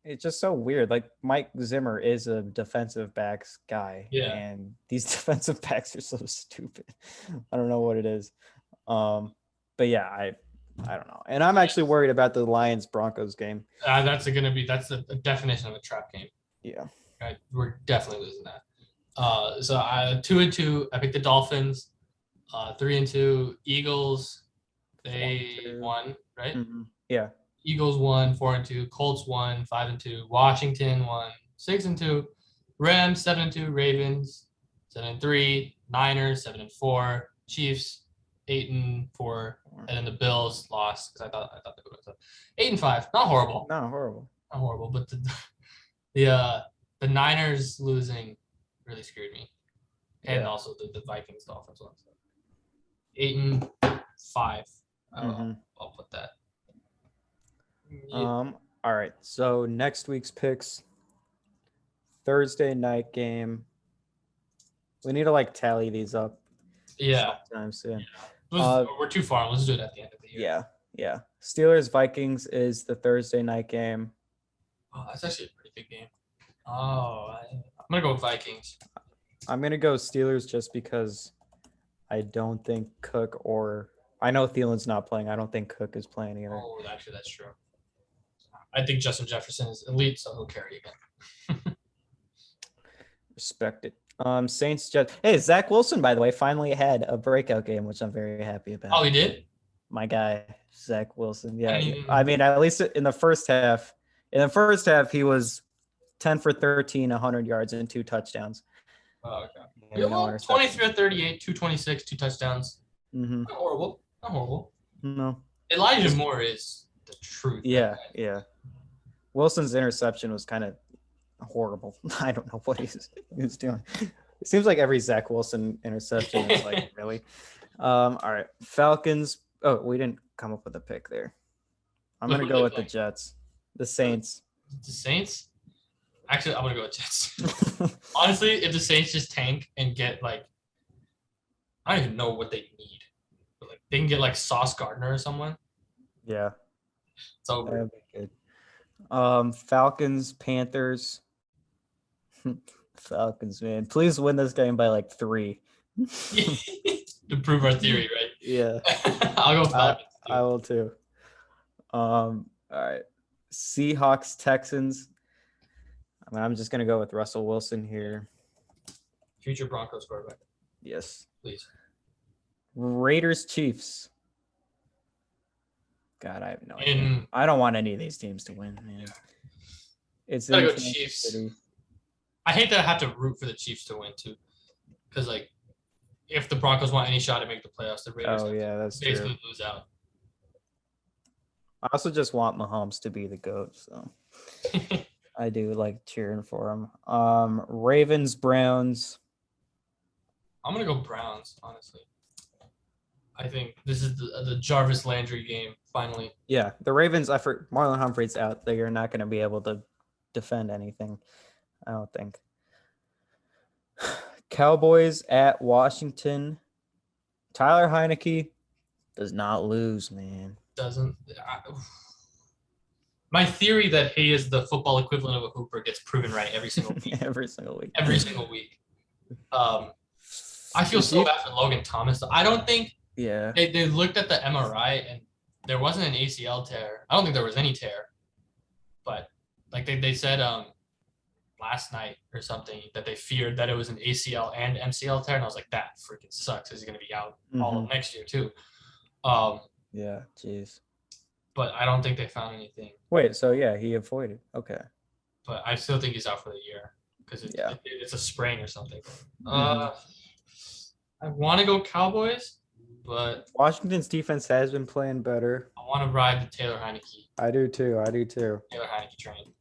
It's just so weird. Like Mike Zimmer is a defensive backs guy, Yeah. and these defensive backs are so stupid. I don't know what it is. But yeah, I don't know. And I'm actually worried about the Lions Broncos game. That's the definition of a trap game. Yeah. Right? We're definitely losing that. So 2-2. I picked the Dolphins. 3-2 Eagles. They won, right? Mm-hmm. Yeah. Eagles won 4-2. Colts won 5-2. Washington won 6-2. Rams 7-2. Ravens 7-3. Niners 7-4. Chiefs 8-4. And then the Bills lost because I thought they would have 8-5. Not horrible. Not horrible. Not horrible, but the Niners losing really scared me, and also the Vikings Dolphins one. So 8-5. I'll put that. Yeah. All right. So next week's picks. Thursday night game. We need to like tally these up. Yeah. Sometime soon. We're too far. Let's do it at the end of the year. Yeah. Yeah. Steelers Vikings is the Thursday night game. Oh, that's actually a pretty big game. Oh, I'm gonna go with Vikings. I'm gonna go Steelers just because I don't think Cook I know Thielen's not playing. I don't think Cook is playing either. Oh, actually, that's true. I think Justin Jefferson is elite, so he'll carry again. Respect it. Saints Jets. Hey, Zach Wilson, by the way, finally had a breakout game, which I'm very happy about. Oh, he did? My guy, Zach Wilson. Yeah. I mean, at least in the first half. In the first half, he was 10 for 13, 100 yards, and 2 touchdowns. Oh, okay. Yeah, well, 23 or 38, 226, 2 touchdowns. Mm-hmm. Not horrible. Not horrible. No. Elijah Moore is the truth. Yeah, yeah. Wilson's interception was kind of horrible. I don't know what he was doing. It seems like every Zach Wilson interception is like, really? All right. Falcons. Oh, we didn't come up with a pick there. I'm going to go with the Jets. The Saints. The Saints? Actually, I'm going to go with Jets. Honestly, if the Saints just tank and get like, I don't even know what they need. But like, they can get like Sauce Gardner or someone. Yeah. It's over. That'd be good. Falcons, Panthers. Falcons, man. Please win this game by like 3. To prove our theory, right? Yeah. I'll go Falcons. I will too. All right. Seahawks, Texans. I'm just gonna go with Russell Wilson here. Future Broncos quarterback. Yes. Please. Raiders, Chiefs. God, I have no idea. I don't want any of these teams to win, man. Yeah. It's gotta go Chiefs. City. I hate that I have to root for the Chiefs to win too, because like, if the Broncos want any shot to make the playoffs, the Raiders that's basically true. Lose out. I also just want Mahomes to be the GOAT, so I do like cheering for him. Ravens, Browns. I'm gonna go Browns, honestly. I think this is the Jarvis Landry game finally. Yeah, the Ravens. Marlon Humphrey's out. They are not going to be able to defend anything. I don't think. Cowboys at Washington. Tyler Heineke does not lose, man. Doesn't. My theory that he is the football equivalent of a hooper gets proven right every single week. Every single week. Every single week. I feel so bad for Logan Thomas. I don't think. Yeah. They looked at the MRI and there wasn't an ACL tear. I don't think there was any tear. But like they said last night or something that they feared that it was an ACL and MCL tear, and I was like, that freaking sucks. He's gonna be out all of next year too. Yeah, jeez. But I don't think they found anything. Wait, so yeah, he avoided. Okay. But I still think he's out for the year. because Yeah. it's a sprain or something. Mhm. I want to go Cowboys, but Washington's defense has been playing better. I want to ride the Taylor Heineke I do too. train.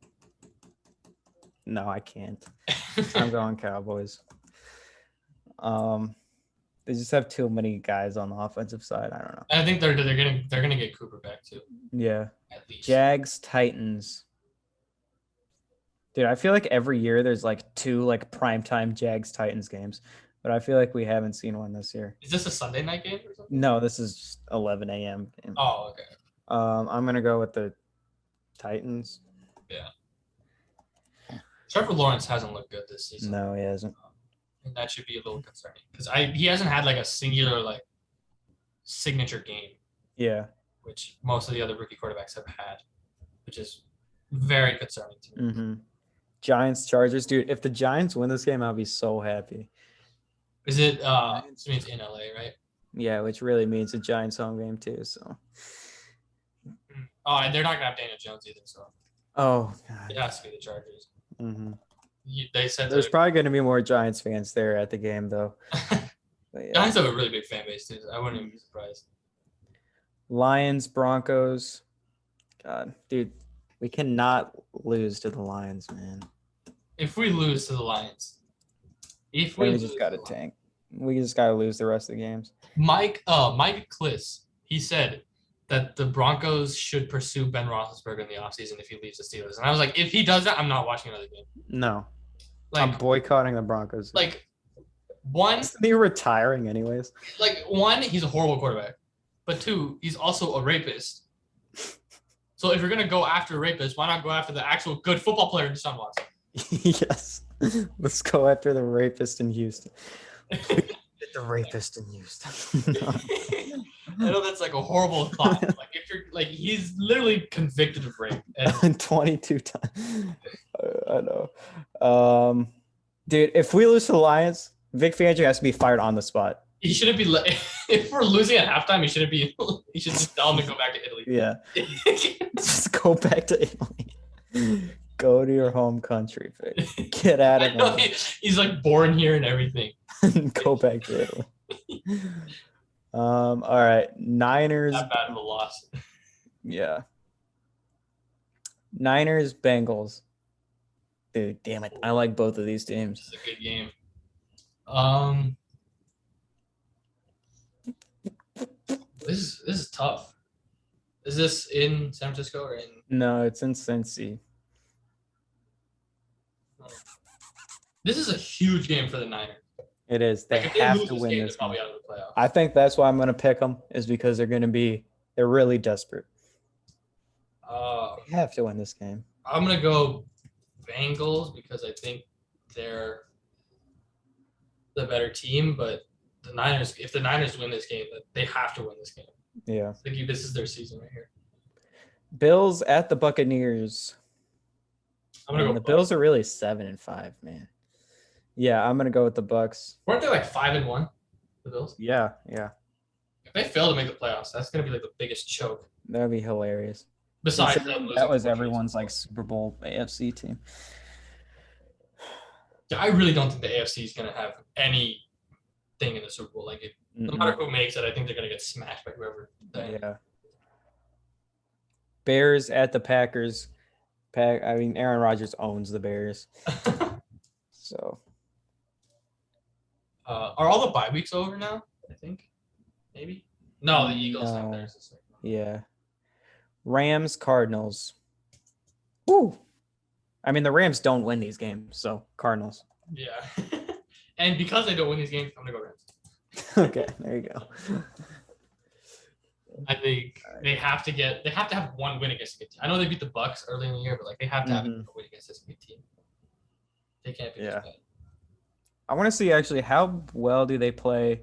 No, I can't. I'm going Cowboys. They just have too many guys on the offensive side. I don't know. I think they're gonna get Cooper back too. Yeah. At least. Jags, Titans. Dude, I feel like every year there's like 2 like primetime Jags Titans games, but I feel like we haven't seen one this year. Is this a Sunday night game or something? No, this is just 11 a.m. game. Oh, okay. I'm gonna go with the Titans. Yeah. Trevor Lawrence hasn't looked good this season. No, he hasn't. And that should be a little concerning because he hasn't had like a singular like signature game. Yeah. Which most of the other rookie quarterbacks have had, which is very concerning to me. Mm-hmm. Giants, Chargers, dude. If the Giants win this game, I'll be so happy. Is it? It means in LA, right? Yeah, which really means a Giants home game too. So. Oh, and they're not gonna have Daniel Jones either. So. Oh God. It has to be the Chargers. Mm-hmm. They said there's probably going to be more Giants fans there at the game, though. Yeah. Giants have a really big fan base too. So I wouldn't even be surprised. Lions, Broncos. God, dude, we cannot lose to the Lions, man. If we lose to the Lions, we just got to tank. We just got to lose the rest of the games. Mike Kliss, he said that the Broncos should pursue Ben Roethlisberger in the offseason if he leaves the Steelers. And I was like, if he does that, I'm not watching another game. No. I'm boycotting the Broncos. One, isn't he retiring anyways? One, he's a horrible quarterback. But 2, he's also a rapist. So if you're going to go after a rapist, why not go after the actual good football player Deshaun Watson? Yes. Let's go after the rapist in Houston. Get the rapist in Houston. I know that's like a horrible thought. If you're he's literally convicted of rape. And 22 times. I know. Dude, if we lose to the Lions, Vic Fangio has to be fired on the spot. He shouldn't be. If we're losing at halftime, he shouldn't be. He should just tell him to go back to Italy. Yeah. Just go back to Italy. Go to your home country, Vic. Get out of here. He's born here and everything. Go back to Italy. All right. Niners. Not bad of a loss. Yeah. Niners, Bengals. Dude, damn it. I like both of these teams. This is a good game. This is tough. Is this in San Francisco or in? No, it's in Cincy. This is a huge game for the Niners. It is. They have to win this game. Out of the playoffs. I think that's why I'm going to pick them, is because they're really desperate. They have to win this game. I'm going to go Bengals because I think they're the better team, but if the Niners win this game, they have to win this game. Yeah. I think this is their season right here. Bills at the Buccaneers. I'm gonna go. The Bills are really 7-5, man. Yeah, I'm gonna go with the Bucks. Weren't they 5-1? The Bills. Yeah. If they fail to make the playoffs, that's gonna be the biggest choke. That'd be hilarious. Besides that was everyone's Super Bowl AFC team. I really don't think the AFC is gonna have anything in the Super Bowl. No matter who makes it, I think they're gonna get smashed by whoever. Yeah. Bears at the Packers. Aaron Rodgers owns the Bears. So. Are all the bye weeks over now? I think. Maybe. No, the Eagles have theirs this week. Yeah. Rams, Cardinals. Woo. The Rams don't win these games, so Cardinals. Yeah. And because they don't win these games, I'm gonna go Rams. Okay, there you go. I think they have to have one win against a good team. I know they beat the Bucks early in the year, but they have to have a win against this good team. They can't be this bad. I want to see actually how well do they play.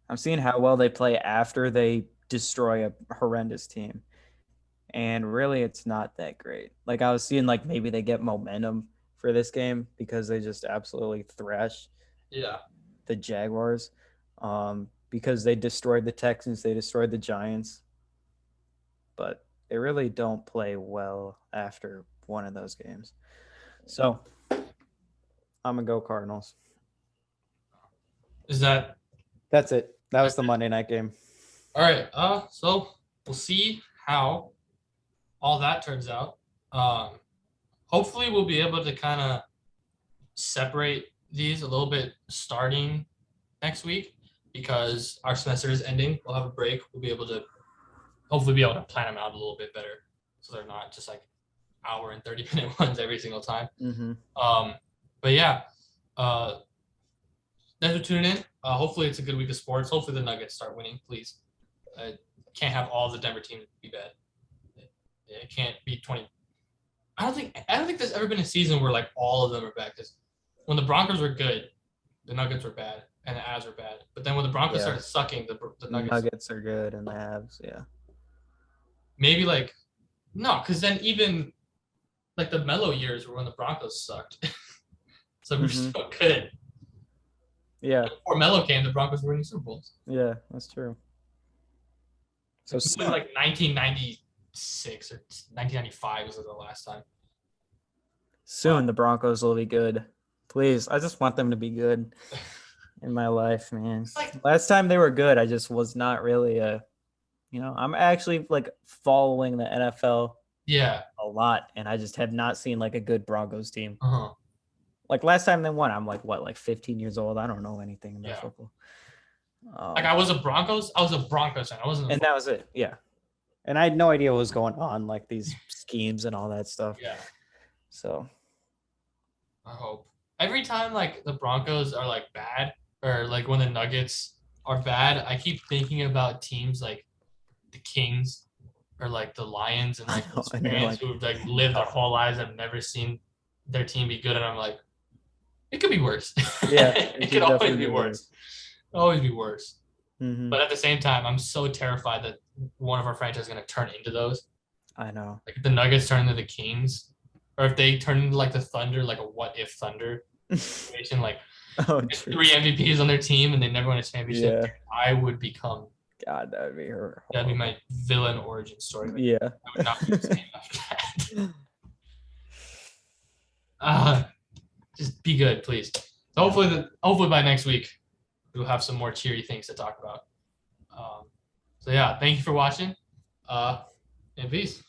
I'm seeing how well they play after they destroy a horrendous team. And really it's not that great. I was seeing maybe they get momentum for this game because they just absolutely thrash the Jaguars. Because they destroyed the Texans, they destroyed the Giants. But they really don't play well after one of those games. So I'm gonna go Cardinals. That's it. That was the Monday night game. All right. So we'll see how all that turns out. Hopefully we'll be able to kind of separate these a little bit starting next week because our semester is ending. We'll have a break. We'll be able to hopefully be able to plan them out a little bit better so they're not just like hour and 30-minute ones every single time. Mm-hmm. But yeah, thanks for tuning in. Hopefully it's a good week of sports. Hopefully the Nuggets start winning, please. Can't have all the Denver teams be bad. It can't be 20. I don't think there's ever been a season where like all of them are bad because when the Broncos were good, the Nuggets were bad and the Avs were bad. But then when the Broncos started sucking, the Nuggets are good and the Avs, yeah. Maybe like no, because then even like the mellow years were when the Broncos sucked. So we're still good. Yeah. Before Melo came, the Broncos were winning Super Bowls. Yeah, that's true. So like 1996 or 1995 was the last time. Soon the Broncos will be good. Please, I just want them to be good in my life, man. Last time they were good, I just was not really I'm actually like following the NFL a lot, and I just have not seen like a good Broncos team. Uh-huh. Like last time they won, I'm like, what, like 15 years old? I don't know anything about football. Like I was a Broncos fan. I wasn't. And that was it. Yeah. And I had no idea what was going on, like these schemes and all that stuff. Yeah. So. I hope. Every time like the Broncos are like bad or like when the Nuggets are bad, I keep thinking about teams like the Kings or like the Lions and like those fans who've like lived their whole lives and have never seen their team be good. And I'm like, it could be worse. Yeah. It could always be worse. Always be worse. Mm-hmm. But at the same time, I'm so terrified that one of our franchises is going to turn into those. I know. Like if the Nuggets turn into the Kings, or if they turn into like the Thunder, like a what if Thunder situation, like 3 MVPs on their team and they never win a championship, I would become. God, that would be her. That'd be my villain origin story. Yeah. I would not be the same after that. Just be good, please. So hopefully by next week we'll have some more cheery things to talk about. So yeah, thank you for watching. And peace.